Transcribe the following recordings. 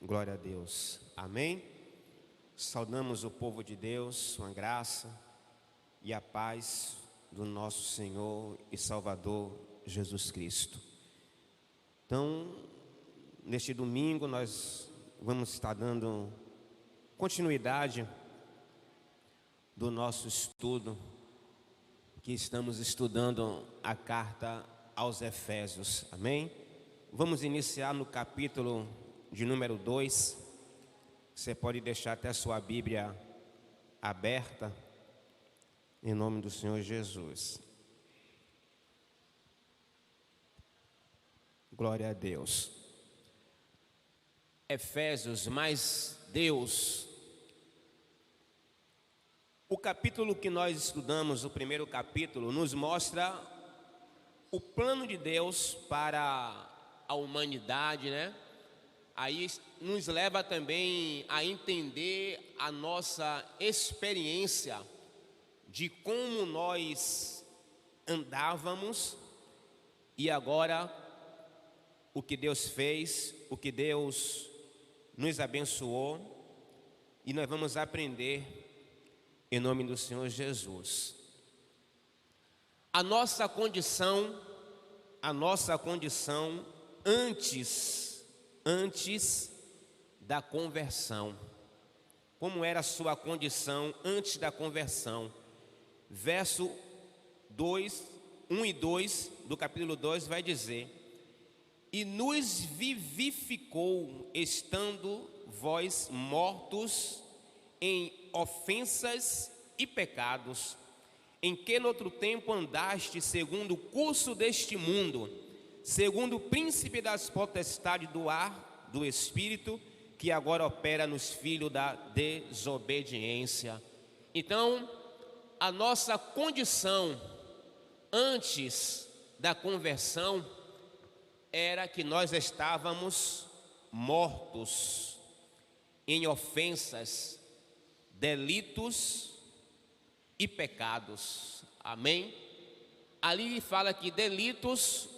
Glória a Deus. Amém? Saudamos o povo de Deus, uma graça e a paz do nosso Senhor e Salvador Jesus Cristo. Então, neste domingo nós vamos estar dando continuidade do nosso estudo, que estamos estudando a carta aos Efésios. Amém? Vamos iniciar no capítulo de número 2. Você pode deixar até a sua Bíblia aberta, em nome do Senhor Jesus. Glória a Deus. Efésios, mais Deus. O capítulo que nós estudamos, o primeiro capítulo, nos mostra o plano de Deus para a humanidade, né? Aí nos leva também a entender a nossa experiência de como nós andávamos e agora o que Deus fez, o que Deus nos abençoou, e nós vamos aprender em nome do Senhor Jesus. A nossa condição antes da conversão. Como era a sua condição antes da conversão? Verso 1 e 2 do capítulo 2 vai dizer: e nos vivificou, estando vós mortos em ofensas e pecados, em que no outro tempo andaste segundo o curso deste mundo, segundo o príncipe das potestades do ar, do espírito, que agora opera nos filhos da desobediência. Então, a nossa condição antes da conversão era que nós estávamos mortos em ofensas, delitos e pecados. Amém? Ali fala que delitos,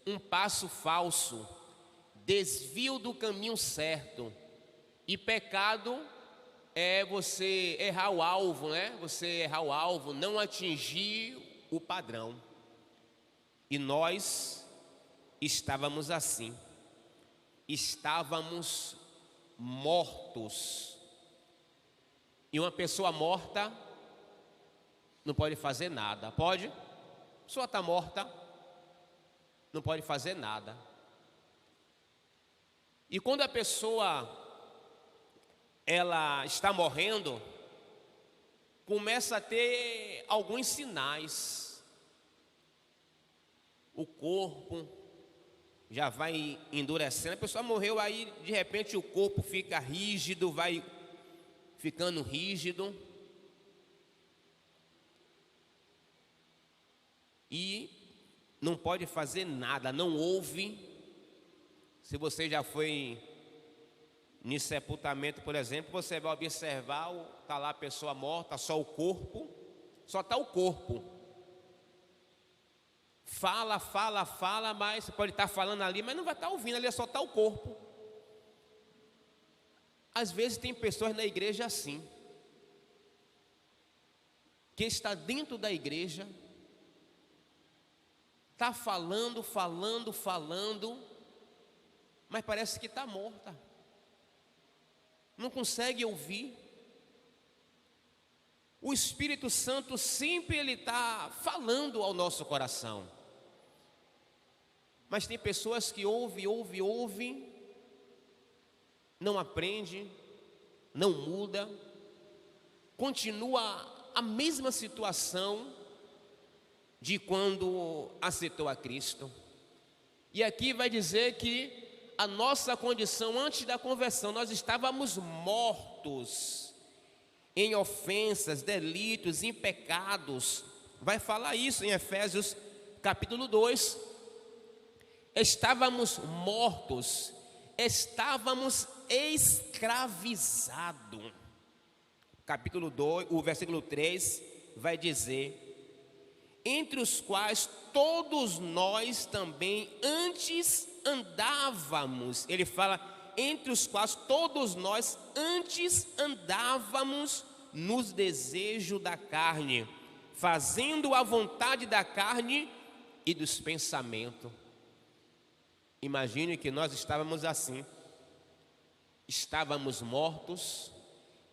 um passo falso, desvio do caminho certo, e pecado é você errar o alvo, né? Você errar o alvo, não atingir o padrão. E nós estávamos assim, estávamos mortos. E uma pessoa morta não pode fazer nada, pode? A pessoa está morta, não pode fazer nada. E quando a pessoa ela está morrendo, começa a ter alguns sinais. O corpo já vai endurecendo. A pessoa morreu, aí de repente o corpo fica rígido, vai ficando rígido. E não pode fazer nada, não ouve. Se você já foi em sepultamento, por exemplo, você vai observar, está lá a pessoa morta, só o corpo, só está o corpo. Fala, mas você pode estar falando ali, mas não vai estar ouvindo, ali só está o corpo. Às vezes tem pessoas na igreja assim, que está dentro da igreja, está falando, mas parece que está morta, não consegue ouvir. O Espírito Santo sempre ele está falando ao nosso coração, mas tem pessoas que ouvem, não aprende, não muda, continua a mesma situação de quando aceitou a Cristo. E aqui vai dizer que a nossa condição antes da conversão, nós estávamos mortos em ofensas, delitos, em pecados. Vai falar isso em Efésios capítulo 2. Estávamos mortos, estávamos escravizados. Capítulo 2, o versículo 3 vai dizer: entre os quais todos nós também antes andávamos. Ele fala entre os quais todos nós antes andávamos nos desejos da carne, fazendo a vontade da carne e dos pensamentos. Imagine que nós estávamos assim, estávamos mortos,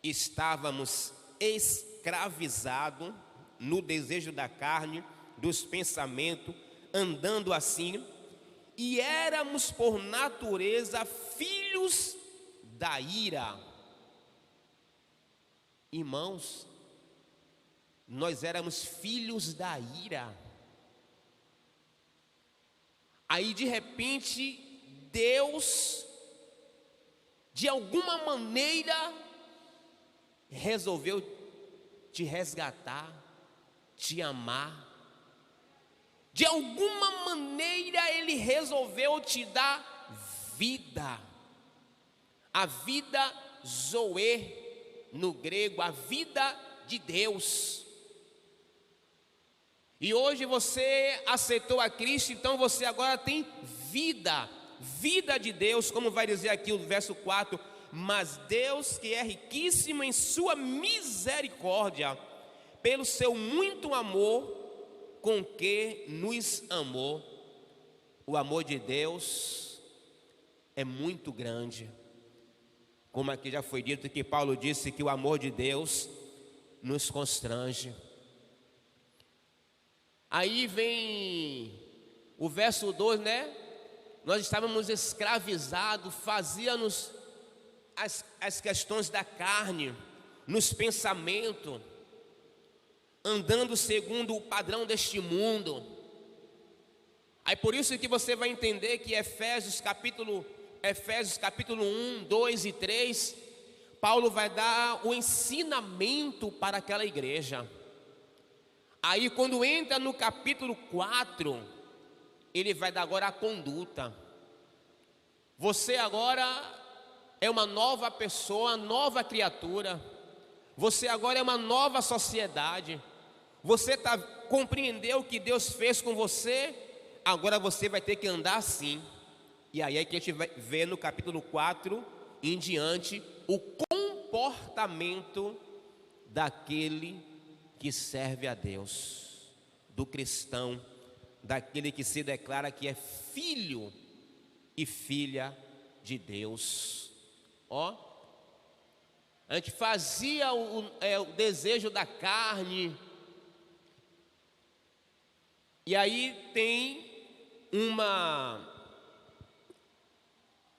estávamos escravizados no desejo da carne, dos pensamentos, andando assim, e éramos por natureza filhos da ira. Irmãos, nós éramos filhos da ira. Aí de repente Deus, de alguma maneira, resolveu te resgatar, te amar. De alguma maneira Ele resolveu te dar vida. A vida zoe no grego, a vida de Deus. E hoje você aceitou a Cristo, então você agora tem vida, vida de Deus, como vai dizer aqui o verso 4. Mas Deus, que é riquíssimo em sua misericórdia, pelo seu muito amor com que nos amou. O amor de Deus é muito grande. Como aqui já foi dito, que Paulo disse que o amor de Deus nos constrange. Aí vem o verso 2, né? Nós estávamos escravizados, fazíamos as questões da carne, nos pensamentos, andando segundo o padrão deste mundo. Aí por isso que você vai entender que Efésios capítulo 1, 2 e 3, Paulo vai dar o ensinamento para aquela igreja. Aí quando entra no capítulo 4, ele vai dar agora a conduta. Você agora é uma nova pessoa, nova criatura. Você agora é uma nova sociedade. Você compreendeu o que Deus fez com você, agora você vai ter que andar assim. E aí é que a gente vai ver no capítulo 4 em diante o comportamento daquele que serve a Deus, do cristão, daquele que se declara que é filho e filha de Deus. Ó, a gente fazia o desejo da carne. E aí tem uma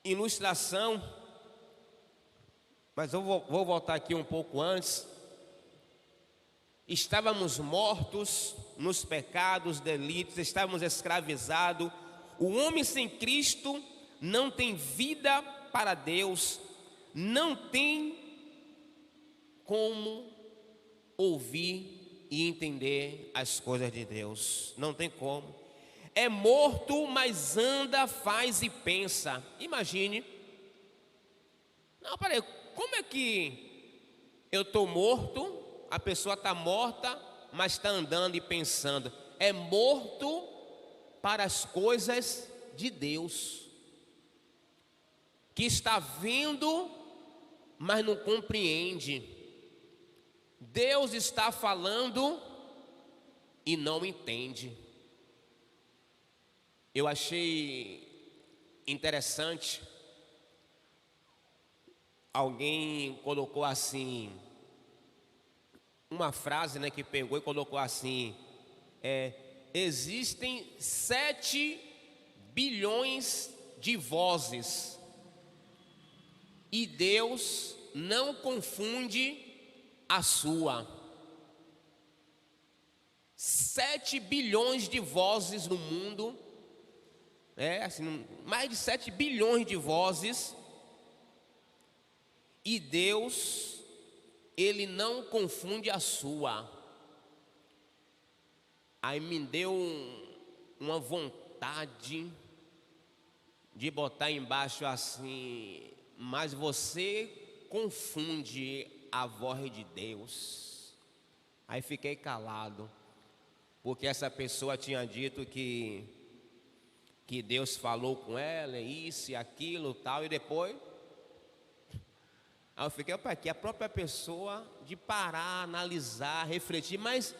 ilustração, mas eu vou voltar aqui um pouco antes. Estávamos mortos nos pecados, delitos, estávamos escravizados. O homem sem Cristo não tem vida para Deus, não tem como ouvir e entender as coisas de Deus, não tem como. É morto, mas anda, faz e pensa. Imagine. Não, peraí, como é que eu estou morto? A pessoa está morta, mas está andando e pensando. É morto para as coisas de Deus, que está vendo, mas não compreende. Deus está falando e não entende. Eu achei interessante, alguém colocou assim, uma frase, né, que pegou e colocou assim: existem 7 bilhões de vozes e Deus não confunde a sua. 7 bilhões de vozes no mundo, assim, mais de 7 bilhões de vozes, e Deus, Ele não confunde a sua. Aí me deu uma vontade de botar embaixo assim: mas você confunde a voz de Deus. Aí fiquei calado, porque essa pessoa tinha dito que Deus falou com ela, isso e aquilo tal, e depois Aí eu fiquei, opa, aqui a própria pessoa de parar, analisar, refletir, mas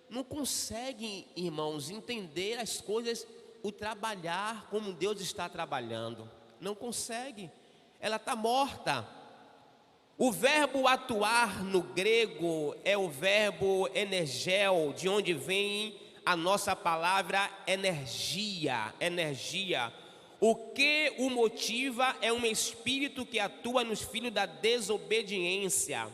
não consegue, irmãos, entender as coisas, o trabalhar como Deus está trabalhando. Não consegue, ela está morta. O verbo atuar no grego é o verbo energel, de onde vem a nossa palavra energia. O que o motiva é um espírito que atua nos filhos da desobediência.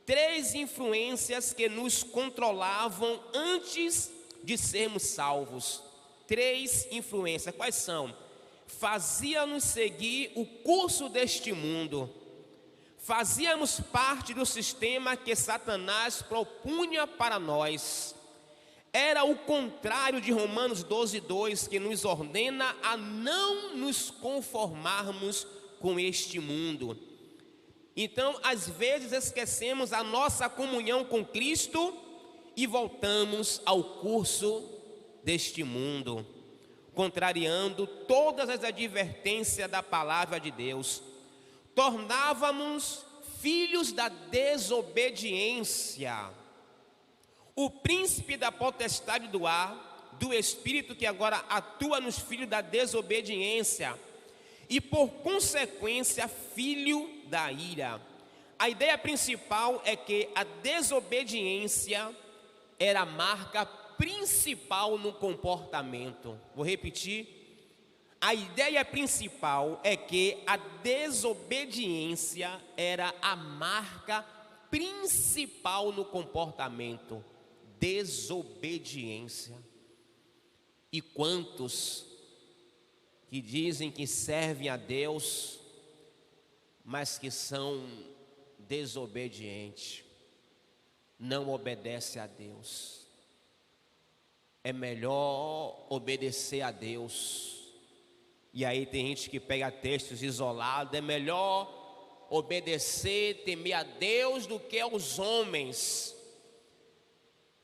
3 influências que nos controlavam antes de sermos salvos. 3 influências, quais são? Fazia-nos seguir o curso deste mundo. Fazíamos parte do sistema que Satanás propunha para nós. Era o contrário de Romanos 12:2, que nos ordena a não nos conformarmos com este mundo. Então, às vezes esquecemos a nossa comunhão com Cristo e voltamos ao curso deste mundo, contrariando todas as advertências da palavra de Deus. Tornávamos filhos da desobediência. O príncipe da potestade do ar, do espírito que agora atua nos filhos da desobediência, e por consequência, filho da ira. A ideia principal é que a desobediência era a marca principal no comportamento. Vou repetir. A ideia principal é que a desobediência era a marca principal no comportamento. Desobediência. E quantos que dizem que servem a Deus, mas que são desobedientes, não obedecem a Deus. É melhor obedecer a Deus. E aí tem gente que pega textos isolados, é melhor obedecer, temer a Deus do que aos homens,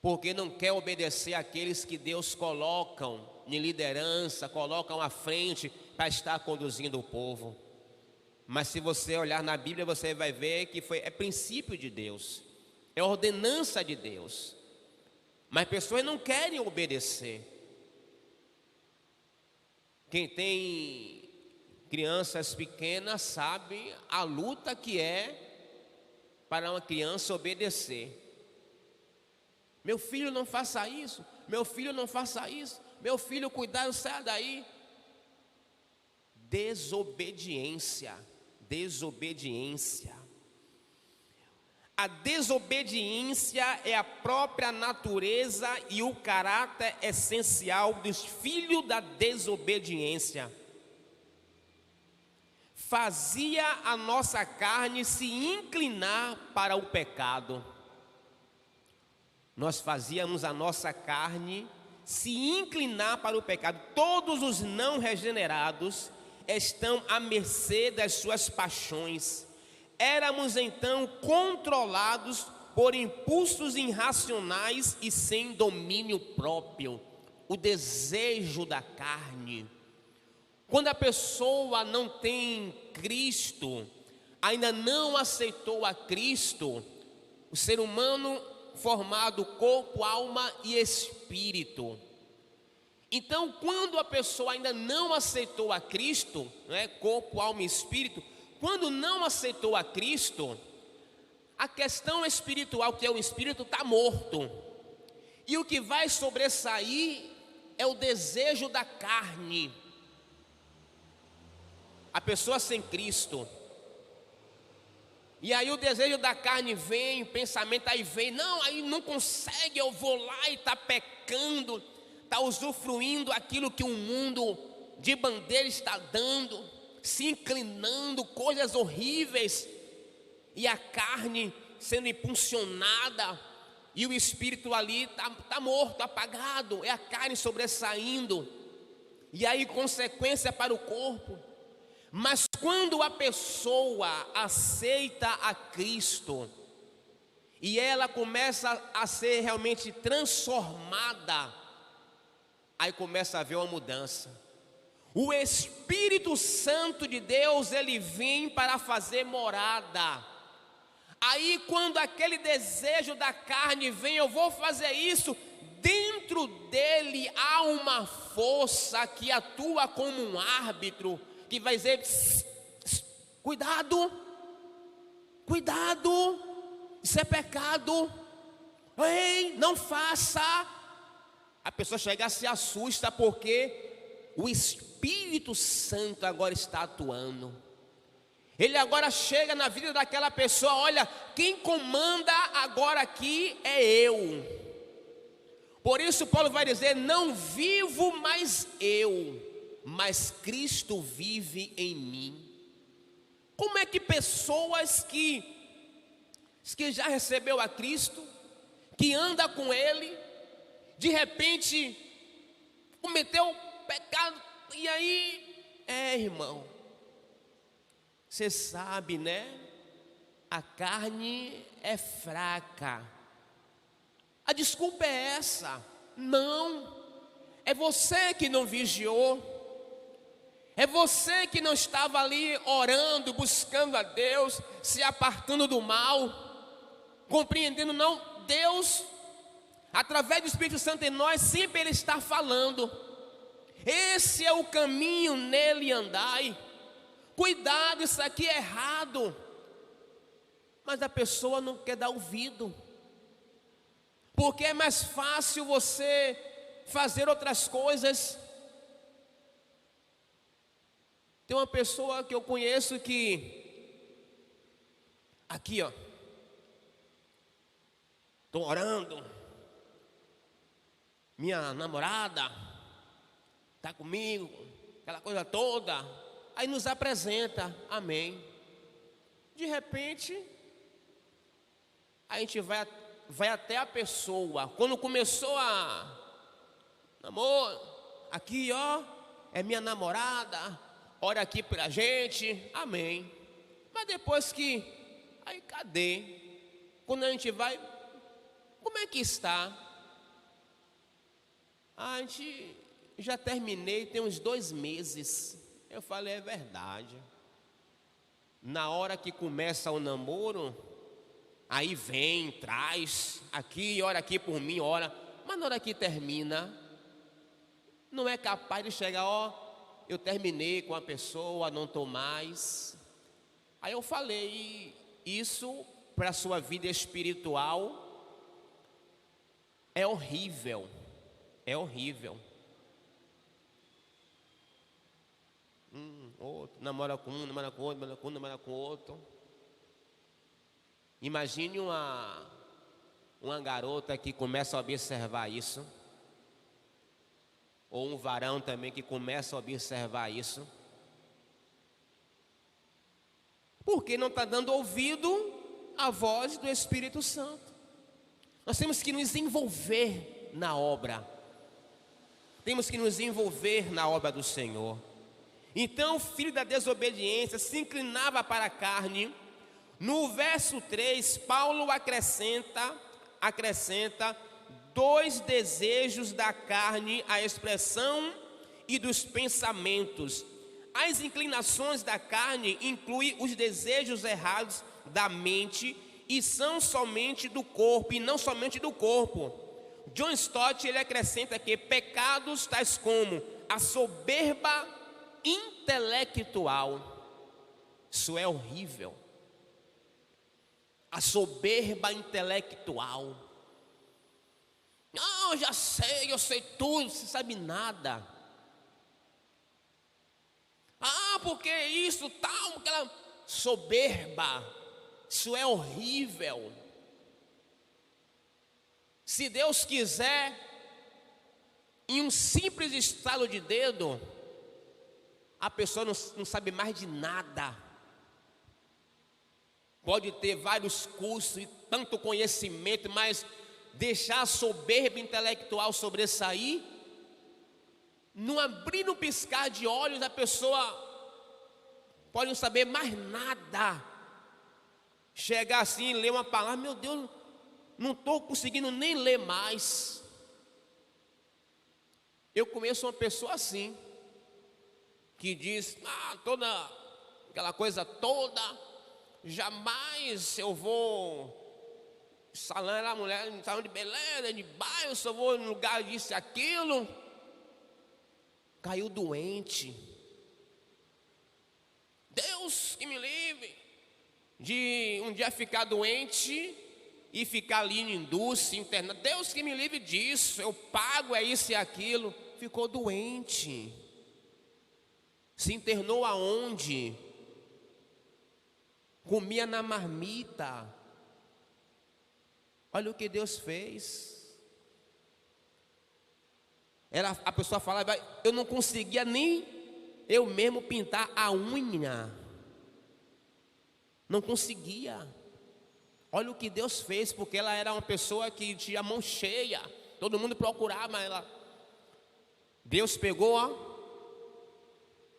porque não quer obedecer àqueles que Deus colocam em liderança, colocam à frente para estar conduzindo o povo. Mas se você olhar na Bíblia, você vai ver que é princípio de Deus, é ordenança de Deus, mas pessoas não querem obedecer. Quem tem crianças pequenas sabe a luta que é para uma criança obedecer. Meu filho, não faça isso. Meu filho, não faça isso. Meu filho, cuidado, saia daí. Desobediência. A desobediência é a própria natureza e o caráter essencial dos filhos da desobediência. Fazia a nossa carne se inclinar para o pecado. Nós fazíamos a nossa carne se inclinar para o pecado. Todos os não regenerados estão à mercê das suas paixões. Éramos então controlados por impulsos irracionais e sem domínio próprio, o desejo da carne. Quando a pessoa não tem Cristo, ainda não aceitou a Cristo, o ser humano formado corpo, alma e espírito. Então, quando a pessoa ainda não aceitou a Cristo, corpo, alma e espírito, quando não aceitou a Cristo, a questão espiritual, que é o espírito, está morto. E o que vai sobressair é o desejo da carne. A pessoa sem Cristo. E aí o desejo da carne vem, o pensamento aí vem, não, aí não consegue, eu vou lá e está pecando, está usufruindo aquilo que o mundo de bandeira está dando, se inclinando, coisas horríveis, e a carne sendo impulsionada, e o espírito ali está morto, apagado, é a carne sobressaindo, e aí consequência para o corpo. Mas quando a pessoa aceita a Cristo, e ela começa a ser realmente transformada, aí começa a haver uma mudança. O Espírito Santo de Deus, ele vem para fazer morada. Aí quando aquele desejo da carne vem, eu vou fazer isso, dentro dele há uma força que atua como um árbitro, que vai dizer: cuidado, cuidado, isso é pecado, ei, não faça. A pessoa chega, se assusta, porque o Espírito Santo agora está atuando. Ele agora chega na vida daquela pessoa: olha, quem comanda agora aqui é eu. Por isso Paulo vai dizer: não vivo mais eu, mas Cristo vive em mim. Como é que pessoas que já recebeu a Cristo, que anda com Ele, de repente cometeu pecado, e aí, irmão, você sabe, né? A carne é fraca. A desculpa é essa. Não, é você que não vigiou, é você que não estava ali orando, buscando a Deus, se apartando do mal, compreendendo. Não, Deus, através do Espírito Santo em nós, sempre Ele está falando: esse é o caminho, nele andai. Cuidado, isso aqui é errado. Mas a pessoa não quer dar ouvido, porque é mais fácil você fazer outras coisas. Tem uma pessoa que eu conheço que, aqui ó, estou orando, minha namorada está comigo, aquela coisa toda, aí nos apresenta, amém. De repente, a gente vai até a pessoa. Quando começou a namoro, aqui ó, é minha namorada, ora aqui pra gente, amém. Mas depois que, aí cadê? Quando a gente vai, como é que está? A gente já terminei, tem uns 2 meses. Eu falei: é verdade. Na hora que começa o namoro, aí vem, traz, aqui, ora aqui por mim, ora. Mas na hora que termina, não é capaz de chegar: ó, eu terminei com a pessoa, não estou mais. Aí eu falei: isso para a sua vida espiritual é horrível, é horrível. Outro, namora com um, namora com outro, namora com um, namora com outro. Imagine uma garota que começa a observar isso, ou um varão também que começa a observar isso, porque não está dando ouvido à voz do Espírito Santo. Nós temos que nos envolver na obra, temos que nos envolver na obra do Senhor. Então o filho da desobediência se inclinava para a carne. No verso 3, Paulo acrescenta 2 desejos da carne à expressão e dos pensamentos. As inclinações da carne incluem os desejos errados da mente e são somente do corpo e não somente do corpo. John Stott, ele acrescenta que pecados tais como a soberba intelectual, isso é horrível. A soberba intelectual. Não, eu sei tudo, você sabe nada. Porque isso, tal, aquela soberba, isso é horrível. Se Deus quiser, em um simples estalo de dedo, a pessoa não sabe mais de nada. Pode ter vários cursos e tanto conhecimento, mas deixar a soberba intelectual sobressair, não abrir no piscar de olhos, a pessoa pode não saber mais nada. Chegar assim, ler uma palavra, meu Deus, não estou conseguindo nem ler mais. Eu conheço uma pessoa assim. que diz, toda aquela coisa toda, jamais eu vou salão a mulher no salão de beleza, de bairro, só vou no lugar disso e aquilo. Caiu doente. Deus que me livre de um dia ficar doente e ficar ali em indústria, internado. Deus que me livre disso, eu pago isso e aquilo. Ficou doente. Se internou aonde? Comia na marmita. Olha o que Deus fez. A pessoa falava, eu não conseguia nem eu mesmo pintar a unha. Não conseguia. Olha o que Deus fez, porque ela era uma pessoa que tinha a mão cheia. Todo mundo procurava ela. Deus pegou, ó.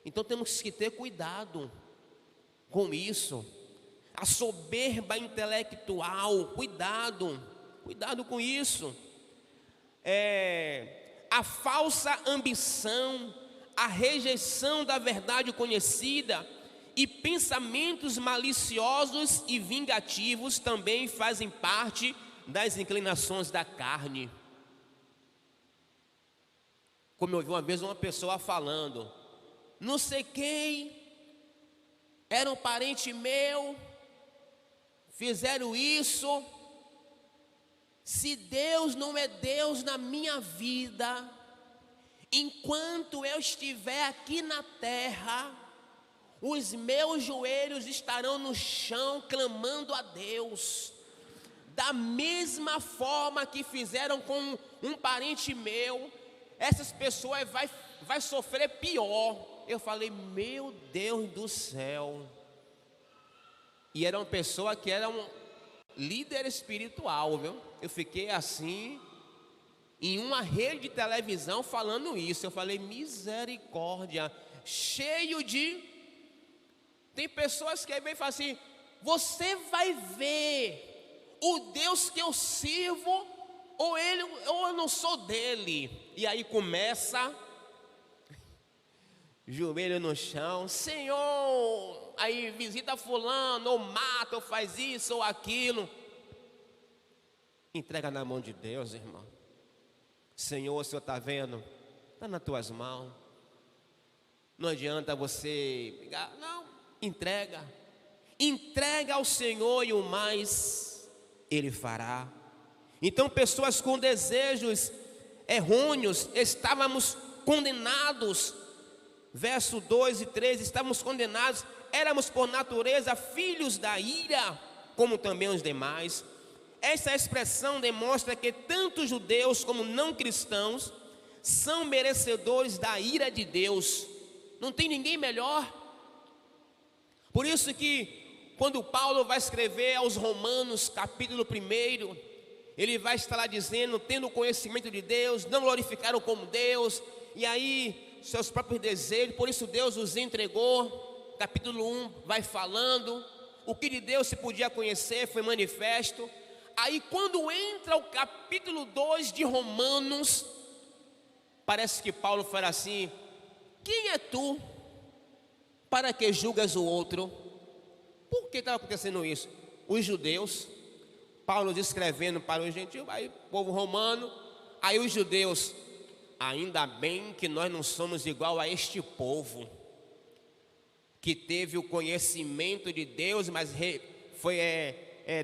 Então temos que ter cuidado com isso. A soberba intelectual, cuidado com isso. A falsa ambição, a rejeição da verdade conhecida e pensamentos maliciosos e vingativos também fazem parte das inclinações da carne. Como eu ouvi uma vez uma pessoa falando, não sei quem, era um parente meu, fizeram isso. Se Deus não é Deus na minha vida, enquanto eu estiver aqui na terra, os meus joelhos estarão no chão clamando a Deus. Da mesma forma que fizeram com um parente meu, essas pessoas vai sofrer pior. Eu falei, meu Deus do céu. E era uma pessoa que era um líder espiritual, viu? Eu fiquei assim, em uma rede de televisão falando isso. Eu falei, misericórdia, cheio de... Tem pessoas que vêm e falam assim, você vai ver o Deus que eu sirvo, ou eu não sou dele. E aí começa, joelho no chão, Senhor, aí visita fulano, ou mata, ou faz isso, ou aquilo. Entrega na mão de Deus, irmão. Senhor, o Senhor está vendo? Está nas tuas mãos. Não adianta você pegar, não, entrega ao Senhor e o mais Ele fará. Então pessoas com desejos errôneos, estávamos condenados. Verso 2 e 3, estávamos condenados, éramos por natureza filhos da ira, como também os demais. Essa expressão demonstra que tanto judeus como não cristãos são merecedores da ira de Deus. Não tem ninguém melhor. Por isso que quando Paulo vai escrever aos Romanos, capítulo 1, ele vai estar lá dizendo, tendo conhecimento de Deus, não glorificaram como Deus, e aí seus próprios desejos, por isso Deus os entregou. Capítulo 1 vai falando, o que de Deus se podia conhecer foi manifesto. Aí quando entra o capítulo 2 de Romanos, parece que Paulo fala assim, quem é tu para que julgas o outro? Por que estava acontecendo isso? Os judeus, Paulo escrevendo para os gentios, aí povo romano, aí os judeus, ainda bem que nós não somos igual a este povo, que teve o conhecimento de Deus, mas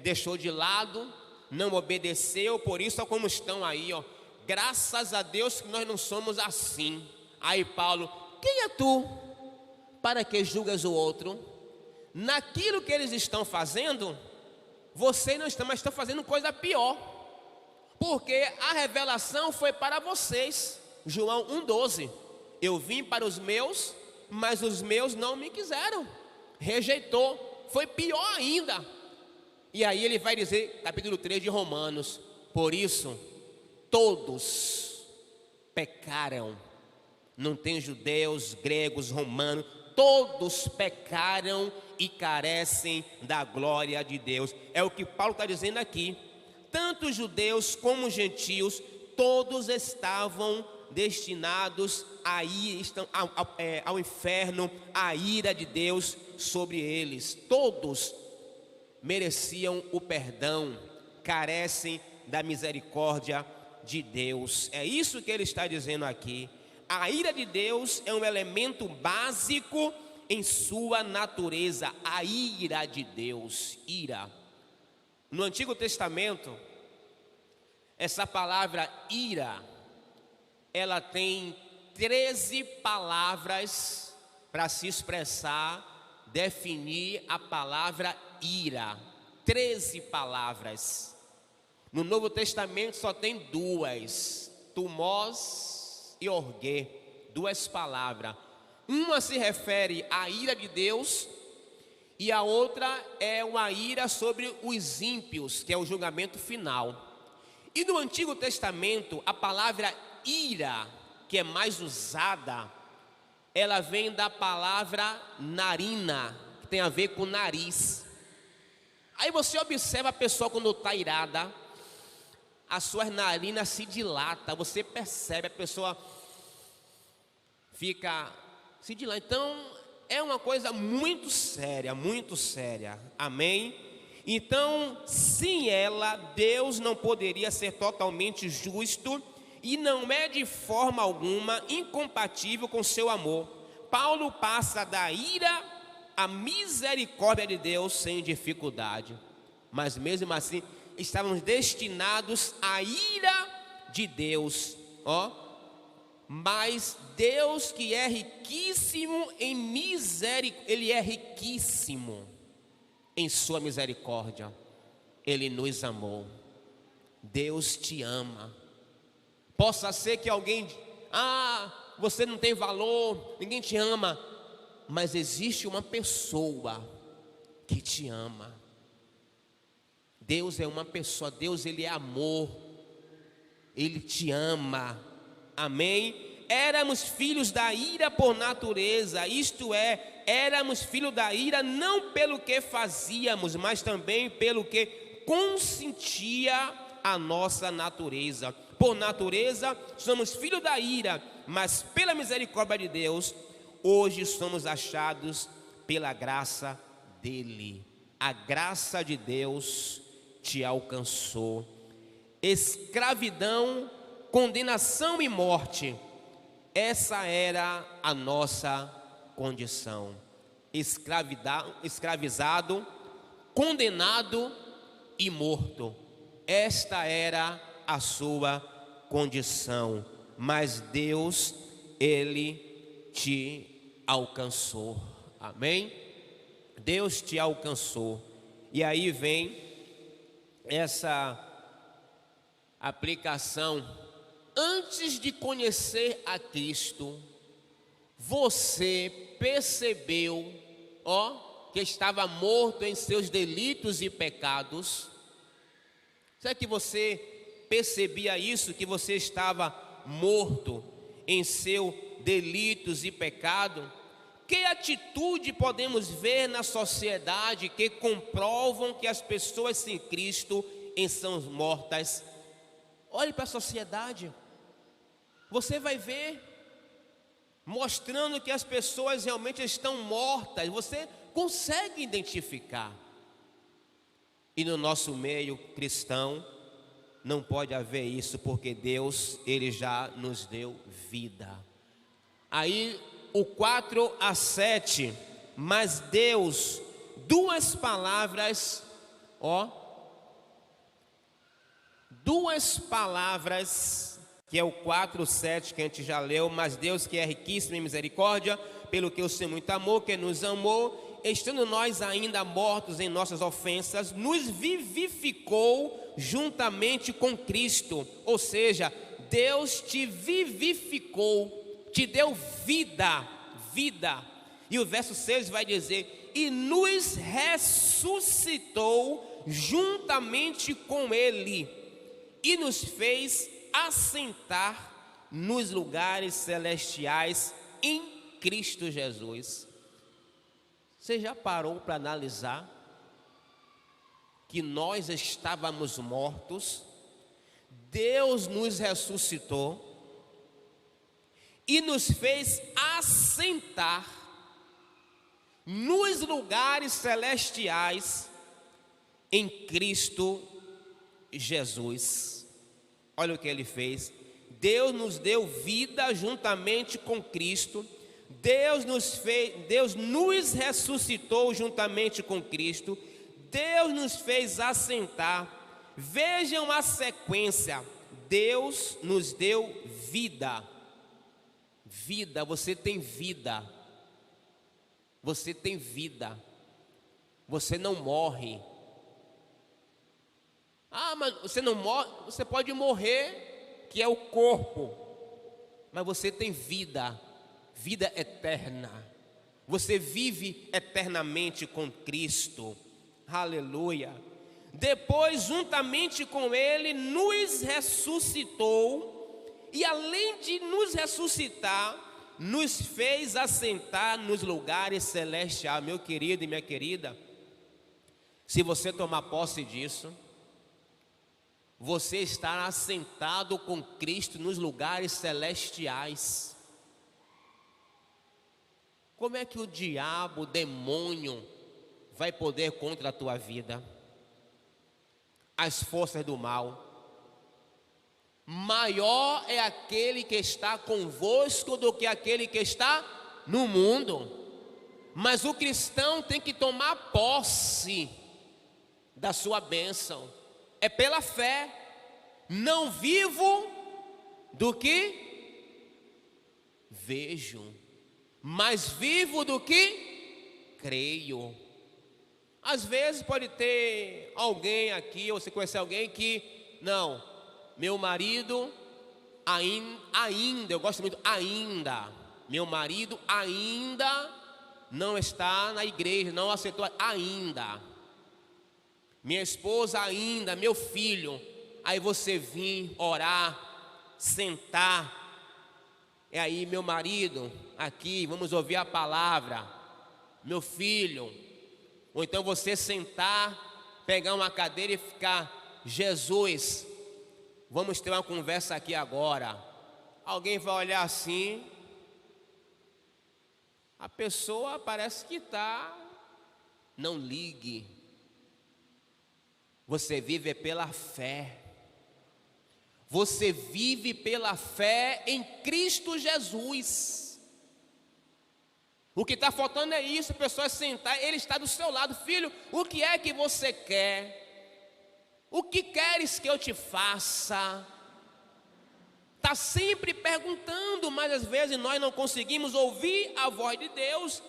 deixou de lado, não obedeceu, por isso é como estão aí, ó. Graças a Deus que nós não somos assim. Aí Paulo, quem é tu para que julgas o outro? Naquilo que eles estão fazendo, você não está, mas estão fazendo coisa pior, porque a revelação foi para vocês. João 1,12, eu vim para os meus, mas os meus não me quiseram, rejeitou, foi pior ainda. E aí ele vai dizer, capítulo 3 de Romanos, por isso todos pecaram, não tem judeus, gregos, romanos, todos pecaram e carecem da glória de Deus. É o que Paulo está dizendo aqui. Tanto judeus como gentios, todos estavam destinados aí estão ao inferno, a ira de Deus sobre eles. Todos mereciam o perdão, carecem da misericórdia de Deus. É isso que ele está dizendo aqui. A ira de Deus é um elemento básico em sua natureza. A ira de Deus, ira. No Antigo Testamento, essa palavra ira, ela tem 13 palavras para se expressar, definir a palavra ira. 13 palavras. No Novo Testamento só tem 2, tumós e orgue, 2 palavras. Uma se refere à ira de Deus e a outra é uma ira sobre os ímpios, que é o julgamento final. E no Antigo Testamento, a palavra ira, que é mais usada, ela vem da palavra narina, que tem a ver com nariz. Aí você observa a pessoa quando está irada, as suas narinas se dilatam, você percebe, a pessoa fica se dilata. Então é uma coisa muito séria, amém? Então, sem ela, Deus não poderia ser totalmente justo e não é de forma alguma incompatível com seu amor. Paulo passa da ira à misericórdia de Deus sem dificuldade, mas mesmo assim estávamos destinados à ira de Deus, mas Deus, que é riquíssimo em misericórdia, Ele é riquíssimo em sua misericórdia, Ele nos amou. Deus te ama. Possa ser que alguém, você não tem valor, ninguém te ama, mas existe uma pessoa que te ama. Deus é uma pessoa, Deus ele é amor, Ele te ama, amém? Éramos filhos da ira por natureza, isto é, éramos filhos da ira não pelo que fazíamos, mas também pelo que consentia a nossa natureza. Por natureza somos filhos da ira, mas pela misericórdia de Deus, hoje somos achados pela graça dele. A graça de Deus te alcançou. Escravidão, condenação e morte, essa era a nossa condição. Escravizado, condenado e morto. Esta era a sua condição. Mas Deus, Ele te alcançou. Amém? Deus te alcançou. E aí vem essa aplicação. Antes de conhecer a Cristo, você percebeu, que estava morto em seus delitos e pecados? Será que você percebia isso, que você estava morto em seus delitos e pecado? Que atitude podemos ver na sociedade que comprovam que as pessoas sem Cristo são mortas? Olhe para a sociedade, você vai ver mostrando que as pessoas realmente estão mortas. Você consegue identificar. E no nosso meio cristão não pode haver isso, porque Deus, Ele já nos deu vida. Aí o 4-7, mas Deus, 2 palavras, duas palavras, que é o 4-7 que a gente já leu. Mas Deus, que é riquíssimo em misericórdia, pelo que o seu muito amor, que nos amou, estando nós ainda mortos em nossas ofensas, nos vivificou juntamente com Cristo. Ou seja, Deus te vivificou, te deu vida. E o verso 6 vai dizer: e nos ressuscitou juntamente com Ele, e nos fez assentar nos lugares celestiais em Cristo Jesus. Você já parou para analisar que nós estávamos mortos, Deus nos ressuscitou, e nos fez assentar nos lugares celestiais em Cristo Jesus. Olha o que ele fez. Deus nos deu vida juntamente com Cristo. Deus nos ressuscitou juntamente com Cristo. Deus nos fez assentar. Vejam a sequência. Deus nos deu vida. Vida, você tem vida. Você tem vida. Você não morre. Ah, mas você não morre. Você pode morrer, que é o corpo. Mas você tem vida. Vida eterna. Você vive eternamente com Cristo. Aleluia. Depois, juntamente com Ele, nos ressuscitou. E além de nos ressuscitar, nos fez assentar nos lugares celestiais. Meu querido e minha querida, se você tomar posse disso, você está assentado com Cristo nos lugares celestiais. Como é que o diabo, o demônio, vai poder contra a tua vida? As forças do mal. Maior é aquele que está convosco do que aquele que está no mundo. Mas o cristão tem que tomar posse da sua bênção. É pela fé. Não vivo do que vejo, mas vivo do que creio. Às vezes pode ter alguém aqui, ou você conhece alguém que, não, meu marido ainda, eu gosto muito, ainda, meu marido ainda não está na igreja, não aceitou ainda. Minha esposa ainda, meu filho. Aí você vir orar, sentar. E aí, meu marido, aqui, vamos ouvir a palavra. Meu filho. Ou então você sentar, pegar uma cadeira e ficar, Jesus, vamos ter uma conversa aqui agora. Alguém vai olhar assim, a pessoa parece que está, não ligue. Você vive pela fé. Você vive pela fé em Cristo Jesus. O que está faltando é isso, a pessoa sentar, Ele está do seu lado. Filho, o que é que você quer? O que queres que eu te faça? Está sempre perguntando, mas às vezes nós não conseguimos ouvir a voz de Deus.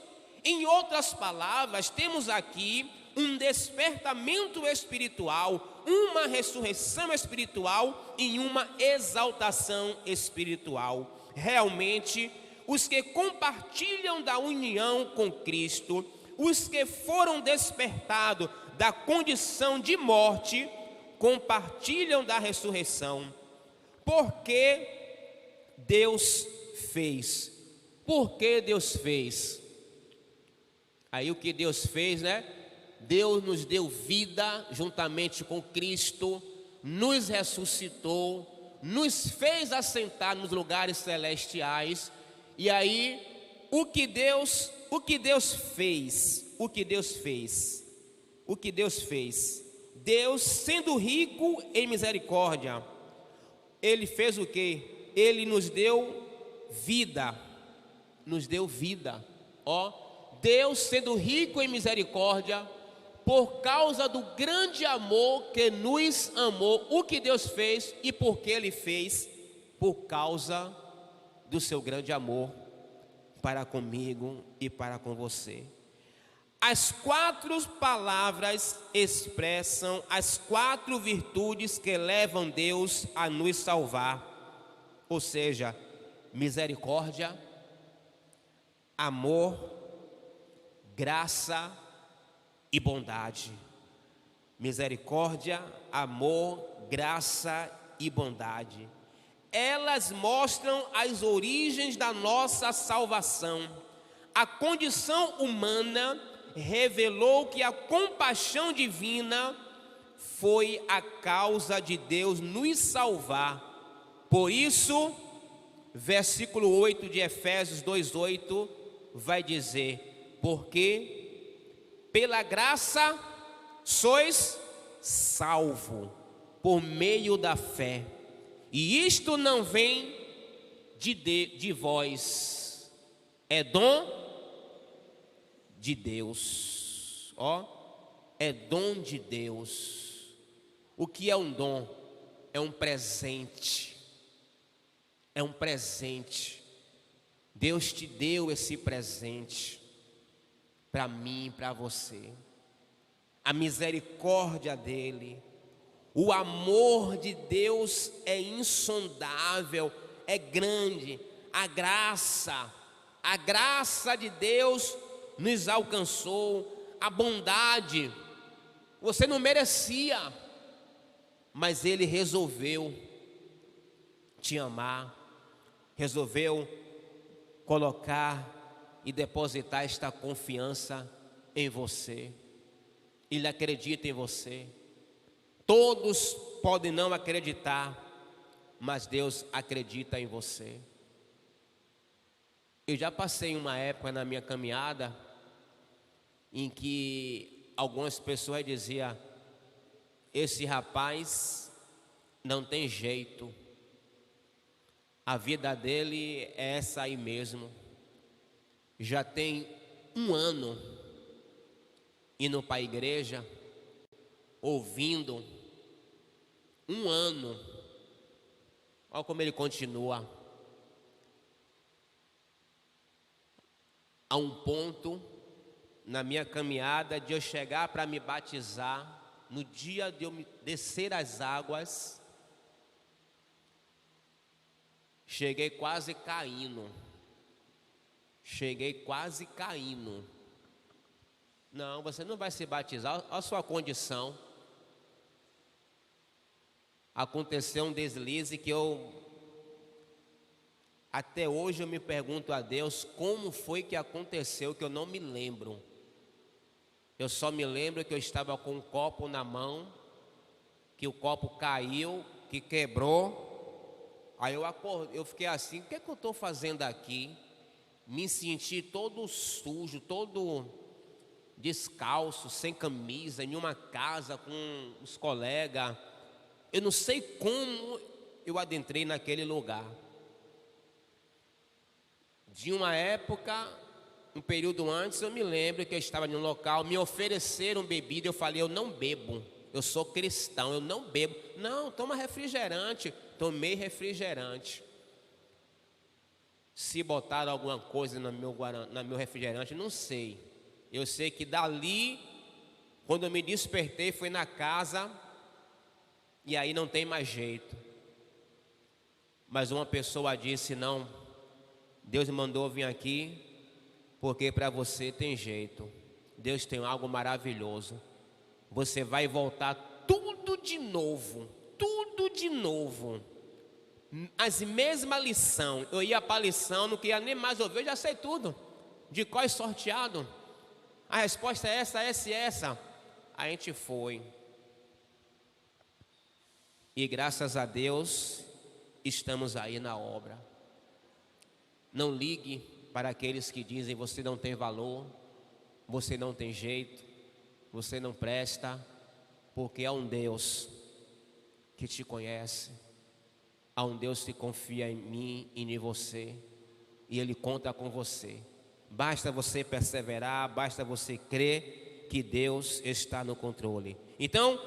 Em outras palavras, temos aqui um despertamento espiritual, uma ressurreição espiritual e uma exaltação espiritual. Realmente, os que compartilham da união com Cristo, os que foram despertados da condição de morte, compartilham da ressurreição. Porque Deus fez. Porque Deus fez. Aí o que Deus fez, né? Deus nos deu vida juntamente com Cristo, nos ressuscitou, nos fez assentar nos lugares celestiais. E aí, o que Deus fez? Deus, sendo rico em misericórdia, Ele fez o quê? Ele nos deu vida. Ó, Deus, sendo rico em misericórdia, por causa do grande amor que nos amou, o que Deus fez e por que Ele fez? Por causa do seu grande amor para comigo e para com você. As 4 palavras expressam as 4 virtudes que levam Deus a nos salvar. Ou seja, misericórdia, amor, graça e bondade. Misericórdia, amor, graça e bondade. Elas mostram as origens da nossa salvação. A condição humana revelou que a compaixão divina foi a causa de Deus nos salvar. Por isso, versículo 8 de Efésios 2:8 vai dizer: porque pela graça sois salvo por meio da fé, e isto não vem de vós, é dom de Deus. É dom de Deus. O que é um dom? É um presente. É um presente. Deus te deu esse presente para mim, para você. A misericórdia dele, o amor de Deus é insondável, é grande. A graça de Deus nos alcançou, a bondade. Você não merecia, mas ele resolveu te amar, resolveu colocar e depositar esta confiança em você. Ele acredita em você. Todos podem não acreditar, mas Deus acredita em você. Eu já passei uma época na minha caminhada em que algumas pessoas diziam: esse rapaz não tem jeito, a vida dele é essa aí mesmo. Já tem um ano indo para a igreja, ouvindo, um ano. Olha como ele continua. A um ponto na minha caminhada de eu chegar para me batizar, no dia de eu descer as águas, cheguei quase caindo. Não, você não vai se batizar, olha a sua condição. Aconteceu um deslize que até hoje eu me pergunto a Deus como foi que aconteceu, que eu não me lembro. Eu só me lembro que eu estava com um copo na mão, que o copo caiu, que quebrou. Aí eu acordei, eu fiquei assim: o que é que eu estou fazendo aqui? Me senti todo sujo, todo descalço, sem camisa, em uma casa com os colegas. Eu não sei como eu adentrei naquele lugar. De uma época, um período antes, eu me lembro que eu estava em um local, me ofereceram bebida, eu falei: eu não bebo, eu sou cristão, eu não bebo. Não, toma refrigerante. Tomei refrigerante. Se botaram alguma coisa no meu refrigerante, não sei. Eu sei que dali, quando eu me despertei, foi na casa, e aí não tem mais jeito. Mas uma pessoa disse: não, Deus me mandou vir aqui, porque para você tem jeito. Deus tem algo maravilhoso. Você vai voltar tudo de novo. As mesmas lições. Eu ia para a lição, não queria nem mais ouvir, eu já sei tudo. De qual é sorteado. A resposta é essa. A gente foi. E graças a Deus, estamos aí na obra. Não ligue para aqueles que dizem: você não tem valor, você não tem jeito, você não presta, porque há um Deus que te conhece, há um Deus que confia em mim e em você, e Ele conta com você. Basta você perseverar, basta você crer que Deus está no controle. Então,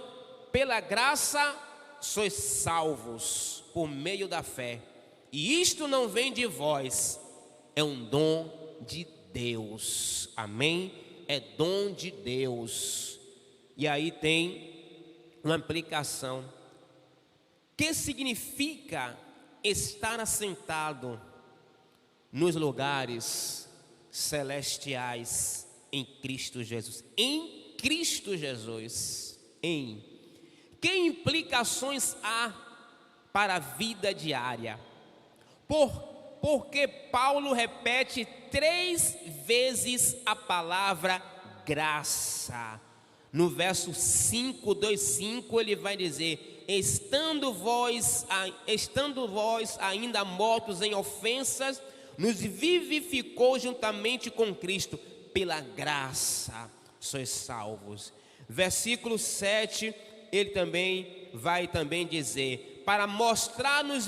pela graça sois salvos por meio da fé, e isto não vem de vós, é um dom de Deus. Amém? É dom de Deus. E aí tem uma aplicação. O que significa estar assentado nos lugares celestiais em Cristo Jesus? Em Cristo Jesus. Que implicações há para a vida diária? Porque Paulo repete 3 vezes a palavra graça. No verso 5, 2:5, ele vai dizer: estando vós ainda mortos em ofensas, nos vivificou juntamente com Cristo, pela graça sois salvos. Versículo 7, ele também vai dizer: para mostrar nos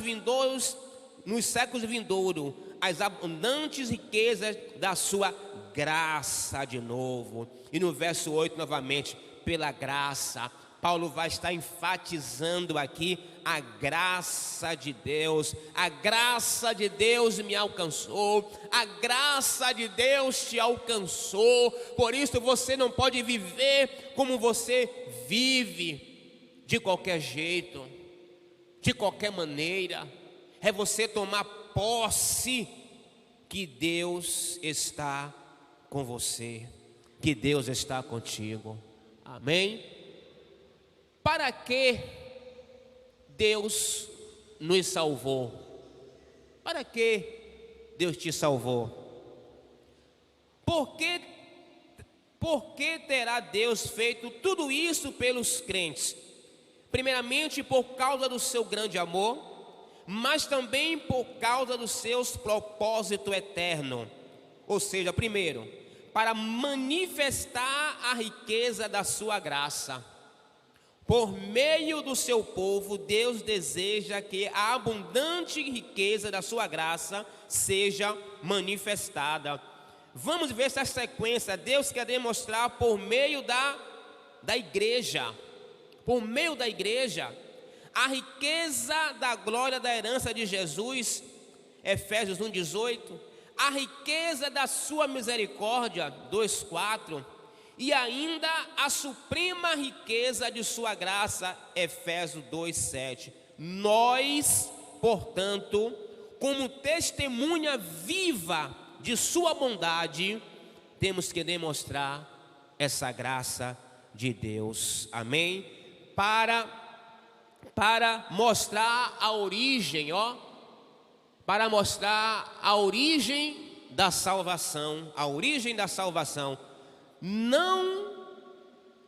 séculos vindouros as abundantes riquezas da sua graça, de novo. E no verso 8 novamente, pela graça. Paulo vai estar enfatizando aqui a graça de Deus. A graça de Deus me alcançou, a graça de Deus te alcançou. Por isso você não pode viver como você vive, de qualquer jeito, de qualquer maneira. É você tomar posse que Deus está com você, que Deus está contigo. Amém? Para que Deus nos salvou? Para que Deus te salvou? Por que terá Deus feito tudo isso pelos crentes? Primeiramente por causa do seu grande amor, mas também por causa dos seus propósitos eternos. Ou seja, primeiro, para manifestar a riqueza da sua graça. Por meio do seu povo, Deus deseja que a abundante riqueza da sua graça seja manifestada. Vamos ver essa sequência. Deus quer demonstrar por meio da igreja, por meio da igreja, a riqueza da glória da herança de Jesus, Efésios 1:18, a riqueza da sua misericórdia, 2:4, e ainda a suprema riqueza de sua graça, Efésios 2:7. Nós, portanto, como testemunha viva de sua bondade, temos que demonstrar essa graça de Deus. Amém? Para mostrar a origem, para mostrar a origem da salvação,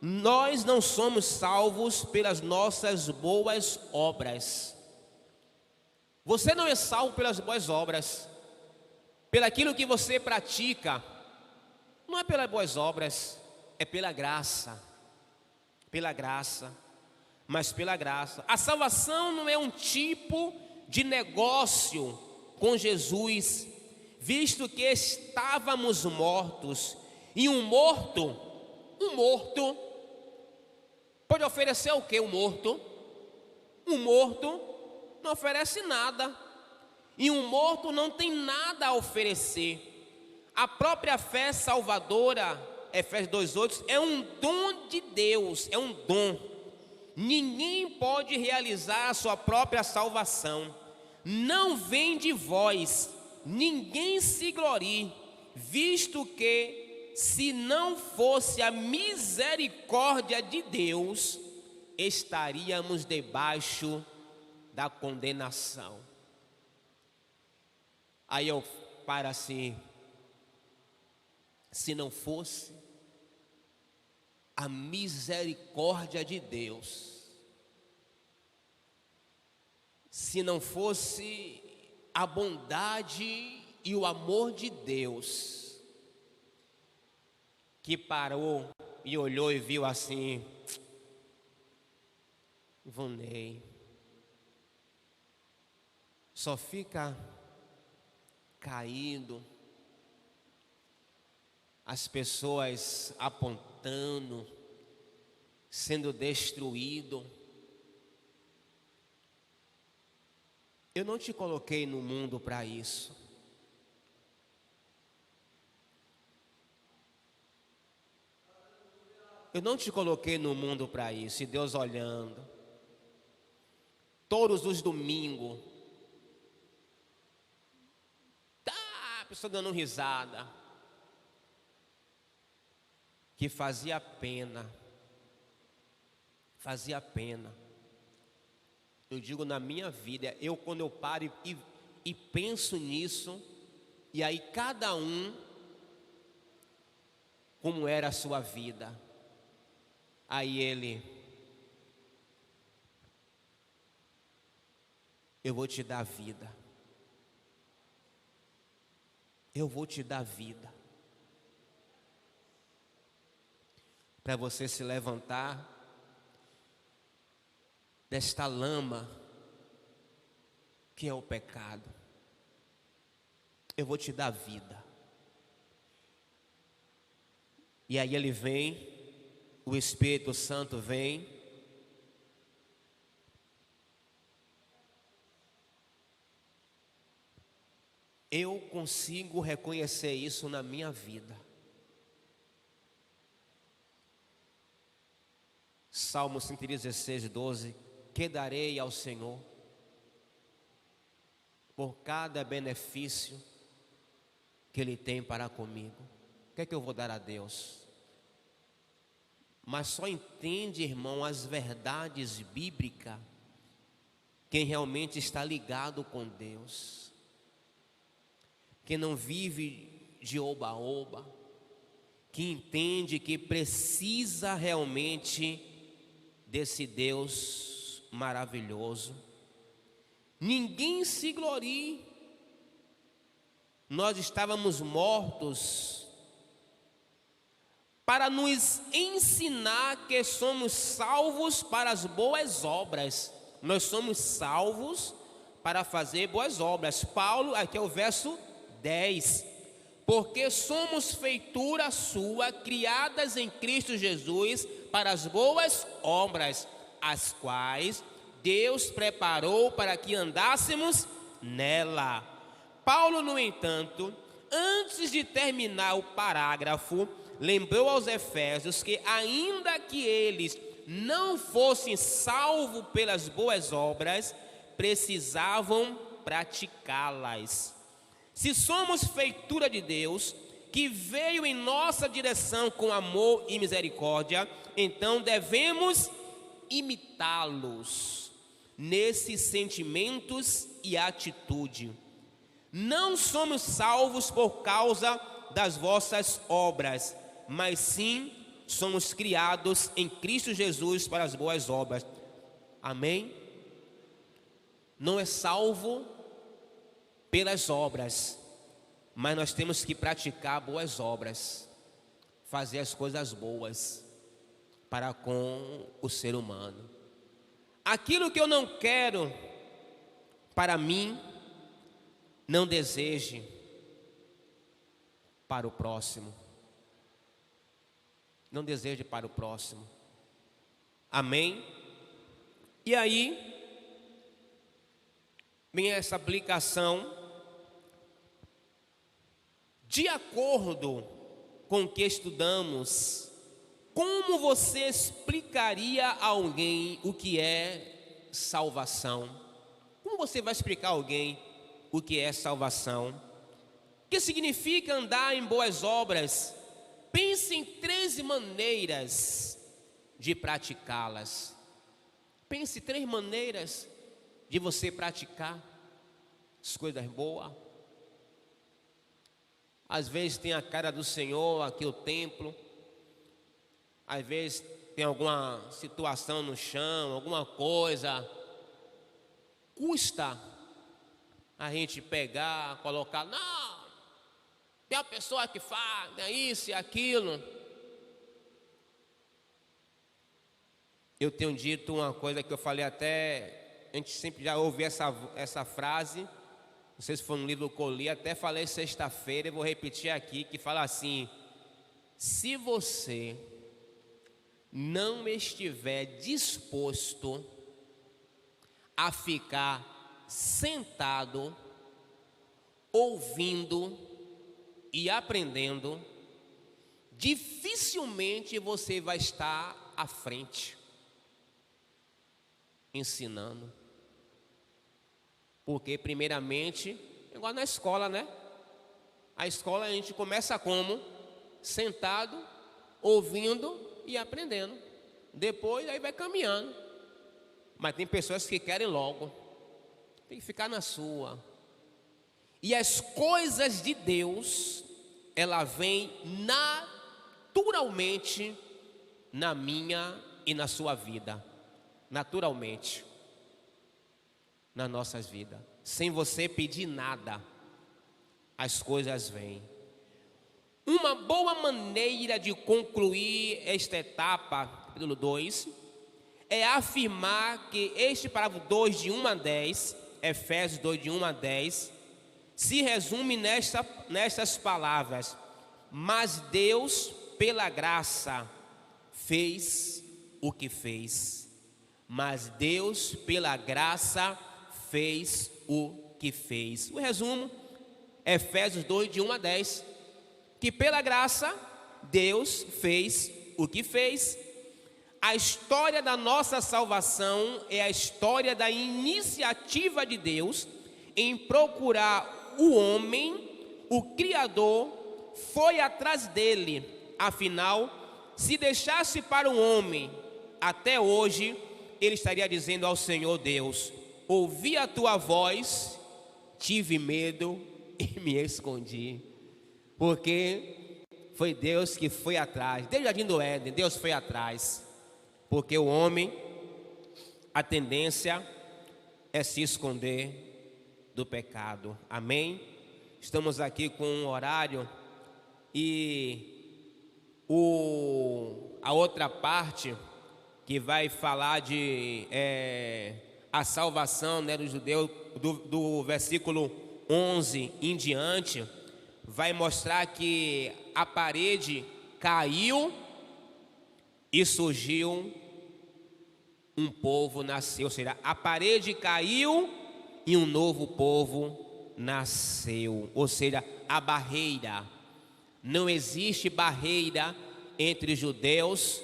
Nós não somos salvos pelas nossas boas obras. Você não é salvo pelas boas obras, pelaquilo que você pratica. Não é pelas boas obras, é pela graça. Mas pela graça. A salvação não é um tipo de negócio com Jesus, visto que estávamos mortos, e um morto pode oferecer o que? Um morto não oferece nada, e um morto não tem nada a oferecer. A própria fé salvadora, Efésios 2:8, é um dom de Deus, é um dom. Ninguém pode realizar a sua própria salvação. Não vem de vós, ninguém se glorie, visto que, se não fosse a misericórdia de Deus, estaríamos debaixo da condenação. Aí eu paro assim: se não fosse a misericórdia de Deus, se não fosse a bondade e o amor de Deus, que parou e olhou e viu assim: Ivonei, só fica caído, as pessoas apontando, sendo destruído. Eu não te coloquei no mundo para isso. Eu não te coloquei no mundo para isso. E Deus olhando, todos os domingos, a pessoa dando risada, que fazia pena. Eu digo, na minha vida, quando eu paro e penso nisso, e aí cada um, como era a sua vida. Aí ele: eu vou te dar vida. Eu vou te dar vida. Para você se levantar desta lama que é o pecado. Eu vou te dar vida. E aí ele vem, o Espírito Santo vem. Eu consigo reconhecer isso na minha vida. Salmo 116, 12. Que darei ao Senhor por cada benefício que Ele tem para comigo? O que é que eu vou dar a Deus? Mas só entende, irmão, as verdades bíblicas quem realmente está ligado com Deus, quem não vive de oba-oba, que entende que precisa realmente desse Deus maravilhoso. Ninguém se glorie. Nós estávamos mortos para nos ensinar que somos salvos para as boas obras. Nós somos salvos para fazer boas obras. Paulo, aqui é o verso 10. Porque somos feitura sua, criadas em Cristo Jesus, para as boas obras, as quais Deus preparou para que andássemos nela. Paulo, no entanto, antes de terminar o parágrafo, lembrou aos Efésios que, ainda que eles não fossem salvos pelas boas obras, precisavam praticá-las. Se somos feitura de Deus, que veio em nossa direção com amor e misericórdia, então devemos imitá-los nesses sentimentos e atitude. Não somos salvos por causa das vossas obras, mas sim somos criados em Cristo Jesus para as boas obras. Amém? Não é salvo pelas obras, mas nós temos que praticar boas obras, fazer as coisas boas para com o ser humano. Aquilo que eu não quero para mim, não deseje para o próximo. Não deseje para o próximo. Amém? E aí vem essa aplicação. De acordo com o que estudamos, como você explicaria a alguém o que é salvação? Como você vai explicar a alguém o que é salvação? O que significa andar em boas obras? Pense em 13 maneiras de praticá-las. Pense em 3 maneiras de você praticar as coisas boas. Às vezes tem a cara do Senhor aqui o templo. Às vezes tem alguma situação no chão, alguma coisa. Custa a gente pegar, colocar, não, tem uma pessoa que faz, é isso e aquilo. Eu tenho dito uma coisa que eu falei até, a gente sempre já ouviu essa frase, não sei se foi no livro que eu li, até falei sexta-feira, eu vou repetir aqui, que fala assim: se você não estiver disposto a ficar sentado, ouvindo e aprendendo, dificilmente você vai estar à frente, ensinando. Porque primeiramente, igual na escola, né? A escola a gente começa como? Sentado, ouvindo e aprendendo. Depois aí vai caminhando. Mas tem pessoas que querem logo. Tem que ficar na sua. E as coisas de Deus, ela vem naturalmente na minha e na sua vida. Naturalmente. nas nossas vidas. Sem você pedir nada, as coisas vêm. Uma boa maneira de concluir esta etapa, capítulo 2, é afirmar que este parágrafo 2, de 1 a 10, Efésios 2, de 1 a 10, se resume nestas palavras: mas Deus, pela graça, fez o que fez. Mas Deus, pela graça, fez o que fez. O resumo, Efésios 2, de 1 a 10, que pela graça, Deus fez o que fez. A história da nossa salvação é a história da iniciativa de Deus em procurar o homem. O Criador foi atrás dele. Afinal, se deixasse para o homem, até hoje, ele estaria dizendo ao Senhor Deus: ouvi a tua voz, tive medo e me escondi. Porque foi Deus que foi atrás. Desde o jardim do Éden, Deus foi atrás. Porque o homem, a tendência é se esconder do pecado. Amém? Estamos aqui com um horário e a outra parte que vai falar de a salvação, né, do judeu, do versículo 11 em diante, vai mostrar que a parede caiu e surgiu um povo, nasceu. Ou seja, a parede caiu e um novo povo nasceu. Ou seja, a barreira, não existe barreira entre judeus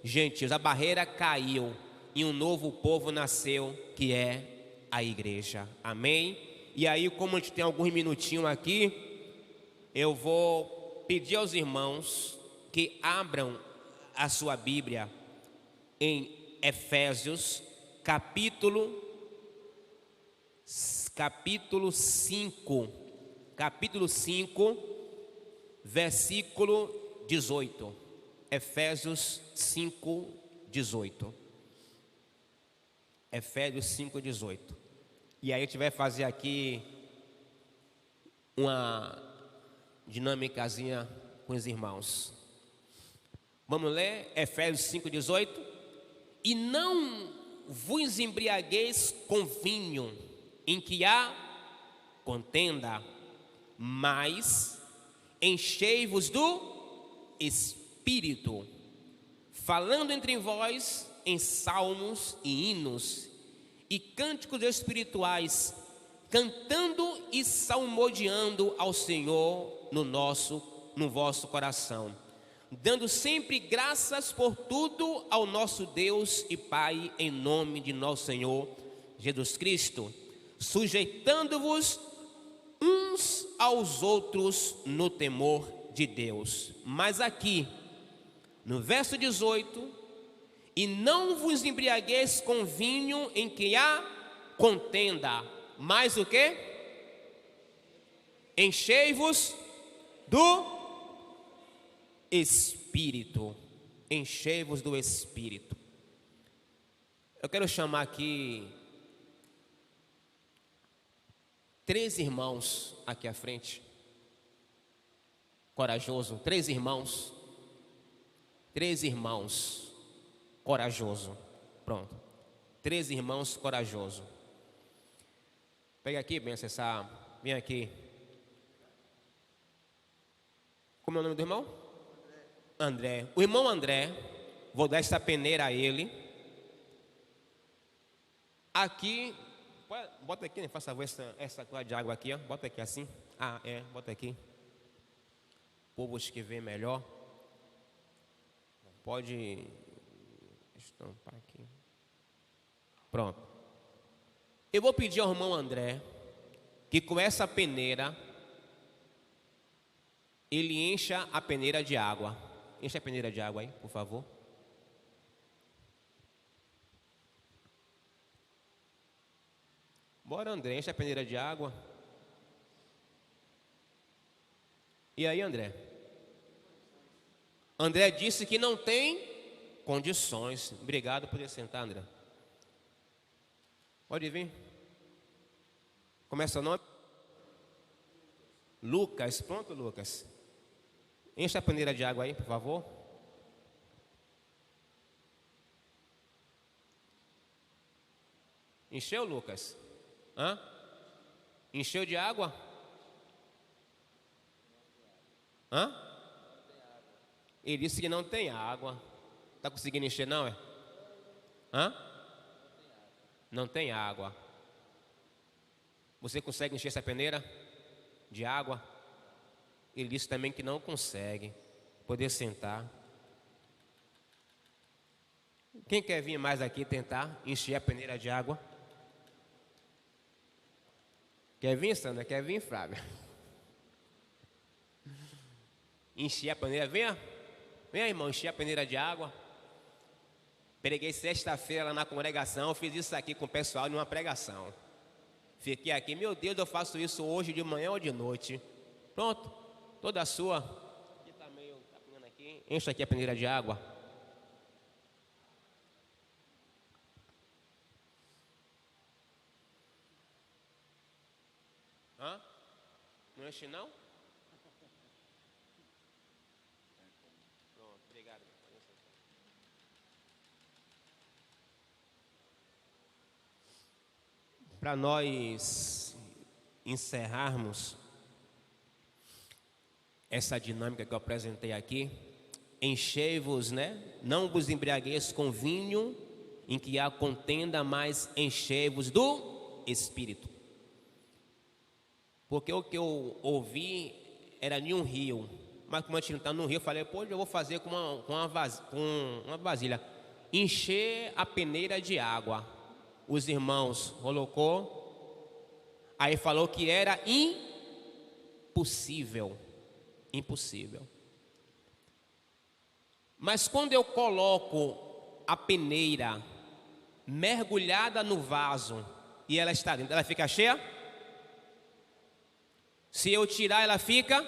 e gentios. A barreira caiu e um novo povo nasceu, que é a igreja. Amém? E aí, como a gente tem alguns minutinhos aqui, eu vou pedir aos irmãos que abram a sua Bíblia em Efésios, capítulo 5, versículo 18. Efésios 5, 18. Efésios 5, 18. E aí a gente vai fazer aqui uma dinâmicazinha com os irmãos. Vamos ler Efésios 5, 18. E não vos embriagueis com vinho, em que há contenda, mas enchei-vos do Espírito, falando entre vós em salmos e hinos e cânticos espirituais, cantando e salmodiando ao Senhor no vosso coração, dando sempre graças por tudo ao nosso Deus e Pai, em nome de nosso Senhor Jesus Cristo, sujeitando-vos uns aos outros no temor de Deus. Mas aqui, no verso 18, e não vos embriagueis com vinho em que há contenda, mas o que? Enchei-vos do Espírito. Enchei-vos do Espírito. Eu quero chamar aqui 3 irmãos aqui à frente. Corajoso. 3 irmãos. 3 irmãos. Corajoso. Pronto. 3 irmãos corajoso. Pega aqui, bem acessar. Vem aqui. Como é o nome do irmão? André. O irmão André, vou dar essa peneira a ele. Aqui, bota aqui, né? Faça favor, essa toalha de água aqui, ó. Bota aqui assim. Bota aqui. Povos que vê melhor. Pode estampar aqui. Pronto. Eu vou pedir ao irmão André que com essa peneira ele encha a peneira de água. Enche a peneira de água aí, por favor. Bora, André, enche a peneira de água. E aí, André? André disse que não tem condições. Obrigado por sentar, André. Pode vir. Como é seu nome? Lucas. Pronto, Lucas. Enche a peneira de água aí, por favor. Encheu, Lucas? Hã? Encheu de água? Hã? Ele disse que não tem água. Está conseguindo encher, não, é? Hã? Não tem água. Você consegue encher essa peneira de água? Ele disse também que não consegue. Poder sentar. Quem quer vir mais aqui tentar encher a peneira de água? Quer vir, Sandra? Quer vir, Flávia? Encher a peneira, venha. Venha, irmão, encher a peneira de água. Preguei sexta-feira lá na congregação, fiz isso aqui com o pessoal numa pregação. Fiquei aqui, meu Deus, eu faço isso hoje de manhã ou de noite. Pronto, toda a sua. Aqui tá meio capinhando aqui. Enche aqui a peneira de água. Hã? Não enche não? Pronto, obrigado. Para nós encerrarmos essa dinâmica que eu apresentei aqui, enchei-vos, né? Não vos embriagueis com vinho em que há contenda, mas enchei-vos do Espírito. Porque o que eu ouvi era em um rio, mas como a gente não está no rio, eu falei, pô, eu vou fazer com uma vasilha, encher a peneira de água. Os irmãos colocou, aí falou que era impossível. Mas quando eu coloco a peneira mergulhada no vaso e ela está dentro, ela fica cheia? Se eu tirar, ela fica?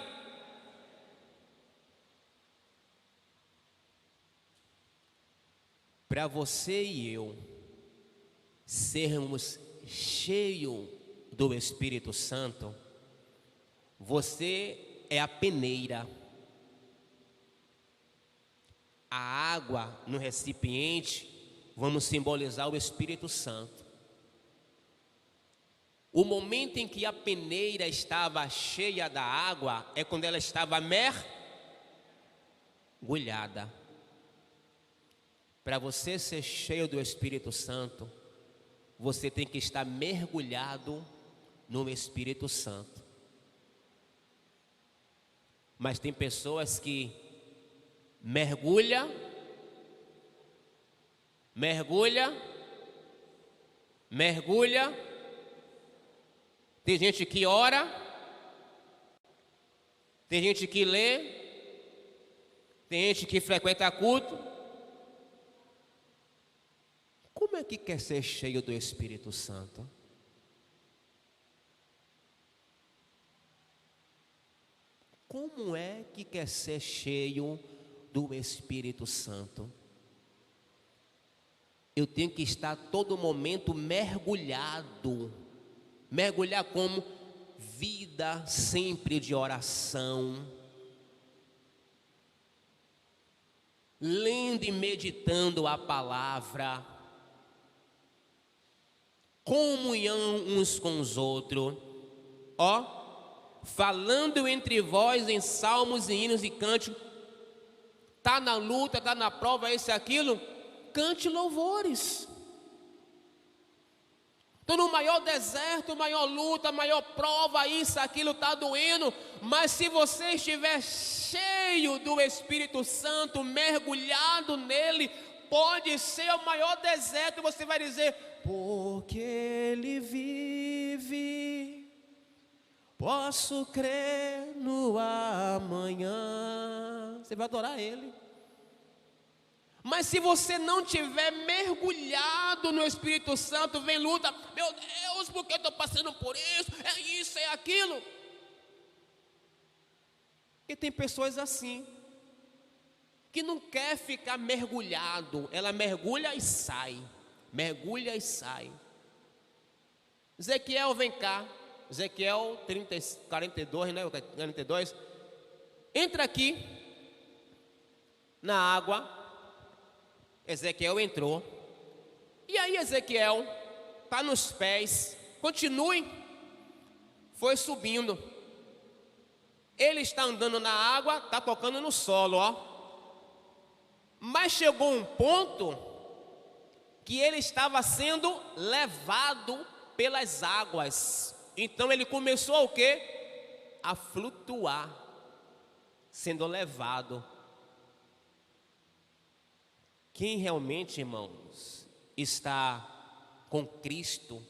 Para você e eu sermos cheios do Espírito Santo, você é a peneira. A água no recipiente, vamos simbolizar o Espírito Santo. O momento em que a peneira estava cheia da água é quando ela estava mergulhada. Para você ser cheio do Espírito Santo, você tem que estar mergulhado no Espírito Santo. Mas tem pessoas que mergulha. Tem gente que ora, tem gente que lê, tem gente que frequenta culto. Como é que quer ser cheio do Espírito Santo? Como é que quer ser cheio do Espírito Santo? Eu tenho que estar todo momento mergulhado. Mergulhar como? Vida sempre de oração. Lendo e meditando a palavra. Comunhão uns com os outros. Falando entre vós em salmos e hinos e cânticos. Está na luta, está na prova, isso e aquilo. Cante louvores. Estou no maior deserto, maior luta, maior prova, isso, aquilo está doendo. Mas se você estiver cheio do Espírito Santo, mergulhado nele, pode ser o maior deserto. Você vai dizer, porque ele vive, posso crer no amanhã. Você vai adorar ele. Mas se você não tiver mergulhado no Espírito Santo, vem luta, meu Deus, porque eu estou passando por isso, é isso, é aquilo. E tem pessoas assim, que não quer ficar mergulhado, ela mergulha e sai, mergulha e sai. Ezequiel, vem cá, Ezequiel 42, né? 42. Entra aqui na água. Ezequiel entrou. E aí Ezequiel está nos pés. Continue. Foi subindo. Ele está andando na água, está tocando no solo, ó. Mas chegou um ponto que ele estava sendo levado pelas águas. Então ele começou o quê? A flutuar, sendo levado. Quem realmente, irmãos, está com Cristo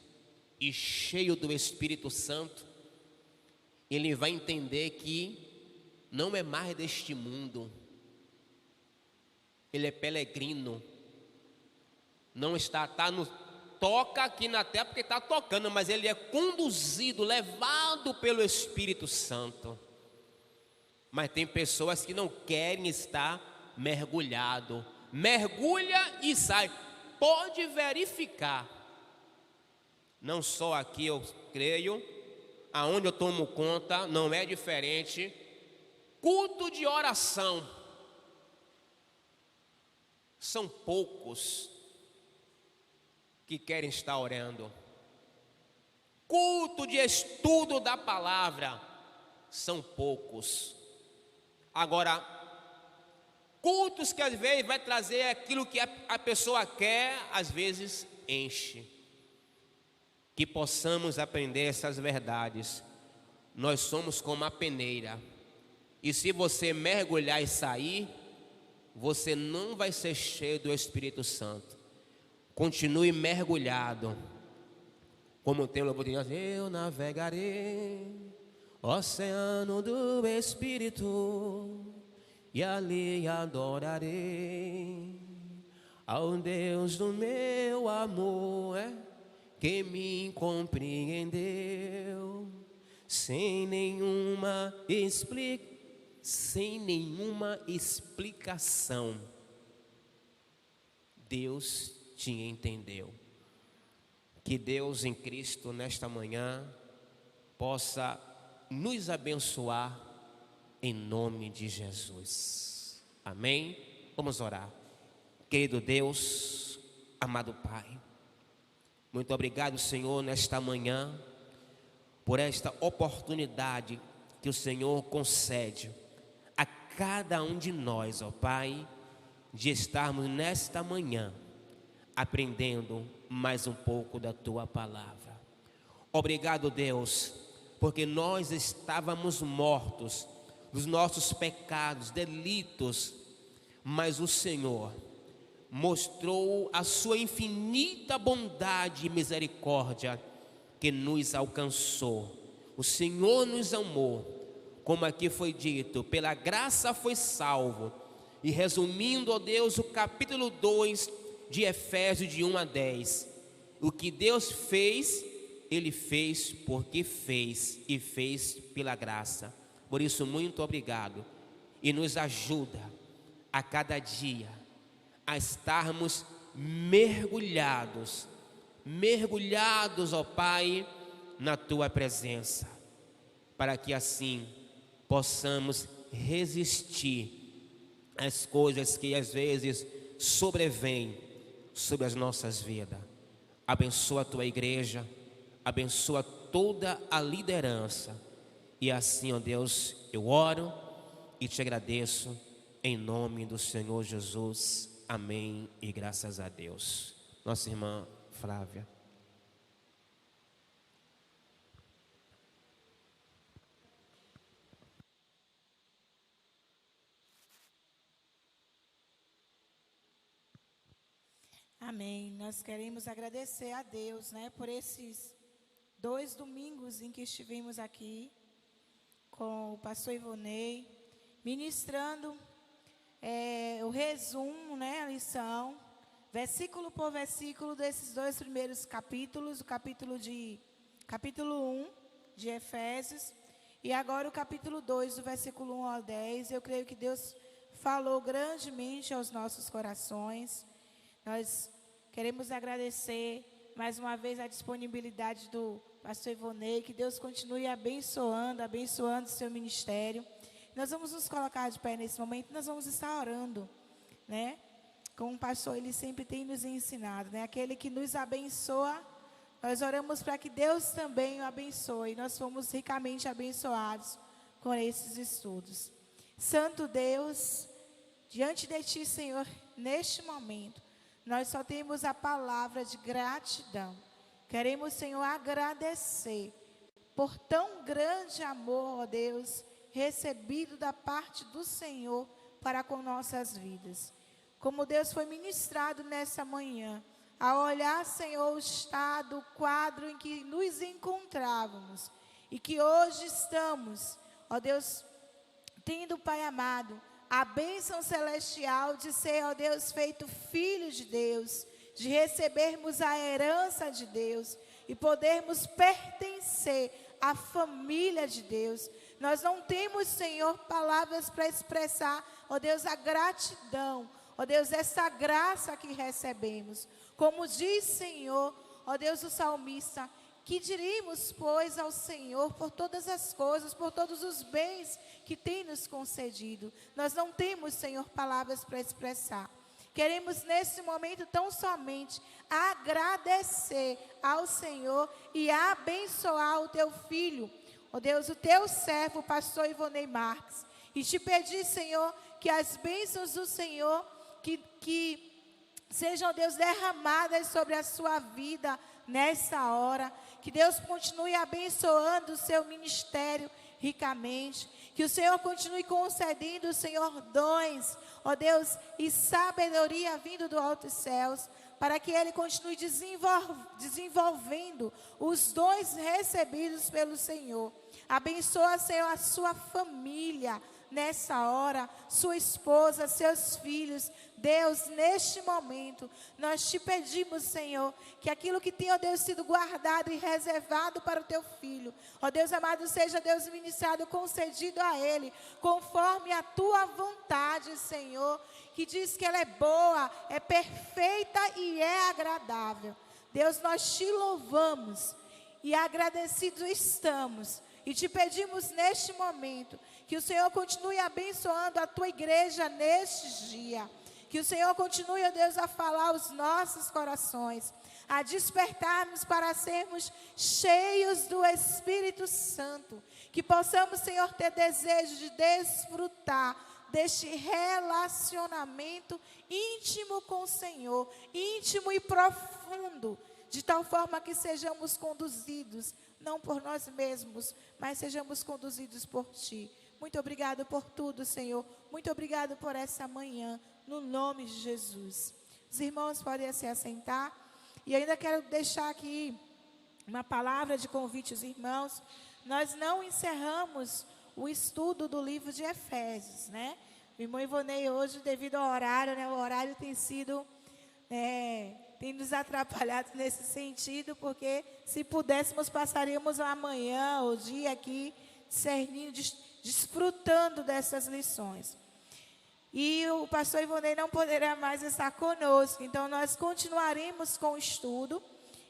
e cheio do Espírito Santo, ele vai entender que não é mais deste mundo. Ele é peregrino. Não está no toca aqui na terra porque está tocando, mas ele é conduzido, levado pelo Espírito Santo. Mas tem pessoas que não querem estar mergulhado. Mergulha e sai. Pode verificar. Não só aqui eu creio, aonde eu tomo conta, não é diferente. Culto de oração. São poucos que querem estar orando. Culto de estudo da palavra. São poucos. Agora, cultos que às vezes vai trazer aquilo que a pessoa quer, às vezes enche. Que possamos aprender essas verdades. Nós somos como a peneira. E se você mergulhar e sair, você não vai ser cheio do Espírito Santo. Continue mergulhado. Como tem o louvor de Deus, eu navegarei oceano do Espírito e ali adorarei ao Deus do meu amor, que me compreendeu sem nenhuma explicação. Deus te entendeu. Que Deus em Cristo nesta manhã possa nos abençoar em nome de Jesus. Amém? Vamos orar. Querido Deus, amado Pai, muito obrigado, Senhor, nesta manhã, por esta oportunidade que o Senhor concede a cada um de nós, ó Pai, de estarmos nesta manhã aprendendo mais um pouco da Tua palavra. Obrigado, Deus, porque nós estávamos mortos dos nossos pecados, delitos, mas o Senhor mostrou a sua infinita bondade e misericórdia que nos alcançou. O Senhor nos amou, como aqui foi dito, pela graça foi salvo. E resumindo, ó Deus, o capítulo 2 de Efésios, de 1 a 10, o que Deus fez, Ele fez porque fez, e fez pela graça. Por isso, muito obrigado, e nos ajuda a cada dia a estarmos mergulhados, ó Pai, na Tua presença, para que assim possamos resistir às coisas que às vezes sobrevêm sobre as nossas vidas. Abençoa a Tua igreja, abençoa toda a liderança, e assim, ó Deus, eu oro e te agradeço em nome do Senhor Jesus. Amém e graças a Deus. Nossa irmã Flávia. Amém. Nós queremos agradecer a Deus, né, por esses 2 domingos em que estivemos aqui com o pastor Ivonei, ministrando o resumo, né, a lição, versículo por versículo desses 2 primeiros capítulos, o capítulo 1 de Efésios e agora o capítulo 2, do versículo 1 ao 10. Eu creio que Deus falou grandemente aos nossos corações. Nós queremos agradecer mais uma vez a disponibilidade do pastor Ivonei, que Deus continue abençoando o seu ministério. Nós vamos nos colocar de pé nesse momento, nós vamos estar orando, né? Como o pastor, ele sempre tem nos ensinado, né? Aquele que nos abençoa, nós oramos para que Deus também o abençoe. Nós fomos ricamente abençoados com esses estudos. Santo Deus, diante de Ti, Senhor, neste momento, nós só temos a palavra de gratidão. Queremos, Senhor, agradecer por tão grande amor, ó Deus, recebido da parte do Senhor para com nossas vidas. Como Deus foi ministrado nessa manhã, a olhar, Senhor, o estado, o quadro em que nos encontrávamos e que hoje estamos, ó Deus, tendo, Pai amado, a bênção celestial de ser, ó Deus, feito filho de Deus, de recebermos a herança de Deus e podermos pertencer à família de Deus. Nós não temos, Senhor, palavras para expressar, ó Deus, a gratidão, ó Deus, essa graça que recebemos. Como diz, Senhor, ó Deus, o salmista, que diríamos, pois, ao Senhor por todas as coisas, por todos os bens que tem nos concedido. Nós não temos, Senhor, palavras para expressar. Queremos nesse momento tão somente agradecer ao Senhor e abençoar o Teu Filho, ó Deus, o Teu servo, o pastor Ivonei Marques. E te pedir, Senhor, que as bênçãos do Senhor, que sejam, ó Deus, derramadas sobre a sua vida nessa hora. Que Deus continue abençoando o seu ministério ricamente. Que o Senhor continue concedendo, Senhor, dons, ó Deus, e sabedoria vindo do alto dos céus, para que Ele continue desenvolvendo os dons recebidos pelo Senhor. Abençoa, Senhor, a sua família nessa hora, sua esposa, seus filhos. Deus, neste momento, nós te pedimos, Senhor, que aquilo que tem, ó Deus, sido guardado e reservado para o teu filho, ó Deus amado, seja, Deus, ministrado, concedido a ele, conforme a tua vontade, Senhor, que diz que ela é boa, é perfeita e é agradável. Deus, nós te louvamos e agradecidos estamos. E te pedimos neste momento que o Senhor continue abençoando a tua igreja neste dia. Que o Senhor continue, ó Deus, a falar aos nossos corações, a despertar-nos para sermos cheios do Espírito Santo. Que possamos, Senhor, ter desejo de desfrutar deste relacionamento íntimo com o Senhor, íntimo e profundo, de tal forma que sejamos conduzidos, não por nós mesmos, mas sejamos conduzidos por Ti. Muito obrigado por tudo, Senhor. Muito obrigado por essa manhã, no nome de Jesus. Os irmãos podem se assentar. E ainda quero deixar aqui uma palavra de convite aos irmãos. Nós não encerramos o estudo do livro de Efésios, né? O irmão Ivonei hoje, devido ao horário, né? O horário tem sido... tem nos atrapalhado nesse sentido, porque se pudéssemos, passaríamos amanhã, o dia aqui, discernindo, desfrutando dessas lições. E o pastor Ivonei não poderá mais estar conosco, então nós continuaremos com o estudo,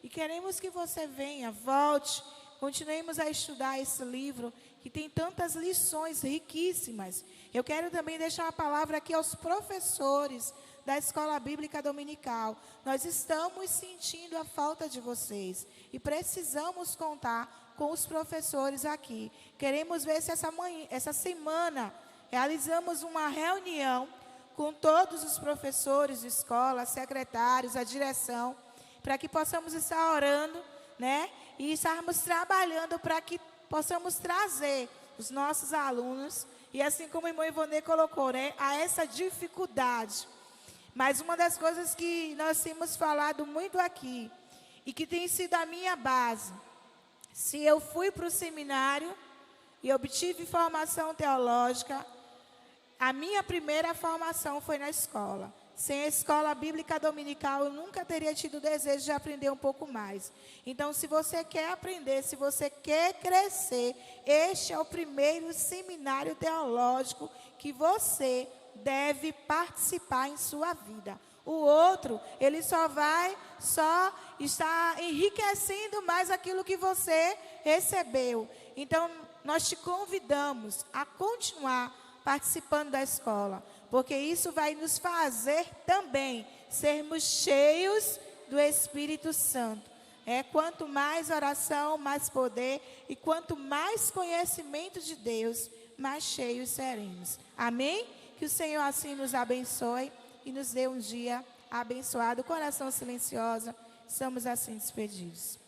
e queremos que você venha, volte, continuemos a estudar esse livro, que tem tantas lições riquíssimas. Eu quero também deixar uma palavra aqui aos professores da Escola Bíblica Dominical. Nós estamos sentindo a falta de vocês e precisamos contar com os professores aqui. Queremos ver se essa semana realizamos uma reunião com todos os professores de escola, secretários, a direção, para que possamos estar orando, né? E estarmos trabalhando para que possamos trazer os nossos alunos, e assim como o irmão Ivonei colocou, né, a essa dificuldade. Mas uma das coisas que nós temos falado muito aqui, e que tem sido a minha base, se eu fui para o seminário e obtive formação teológica, a minha primeira formação foi na escola. Sem a Escola Bíblica Dominical, eu nunca teria tido o desejo de aprender um pouco mais. Então, se você quer aprender, se você quer crescer, este é o primeiro seminário teológico que você deve participar em sua vida. O outro, ele só está enriquecendo mais aquilo que você recebeu. Então, nós te convidamos a continuar participando da escola, porque isso vai nos fazer também sermos cheios do Espírito Santo. Quanto mais oração, mais poder, e quanto mais conhecimento de Deus, mais cheios seremos. Amém? Que o Senhor assim nos abençoe e nos dê um dia abençoado. Coração silenciosa, estamos assim despedidos.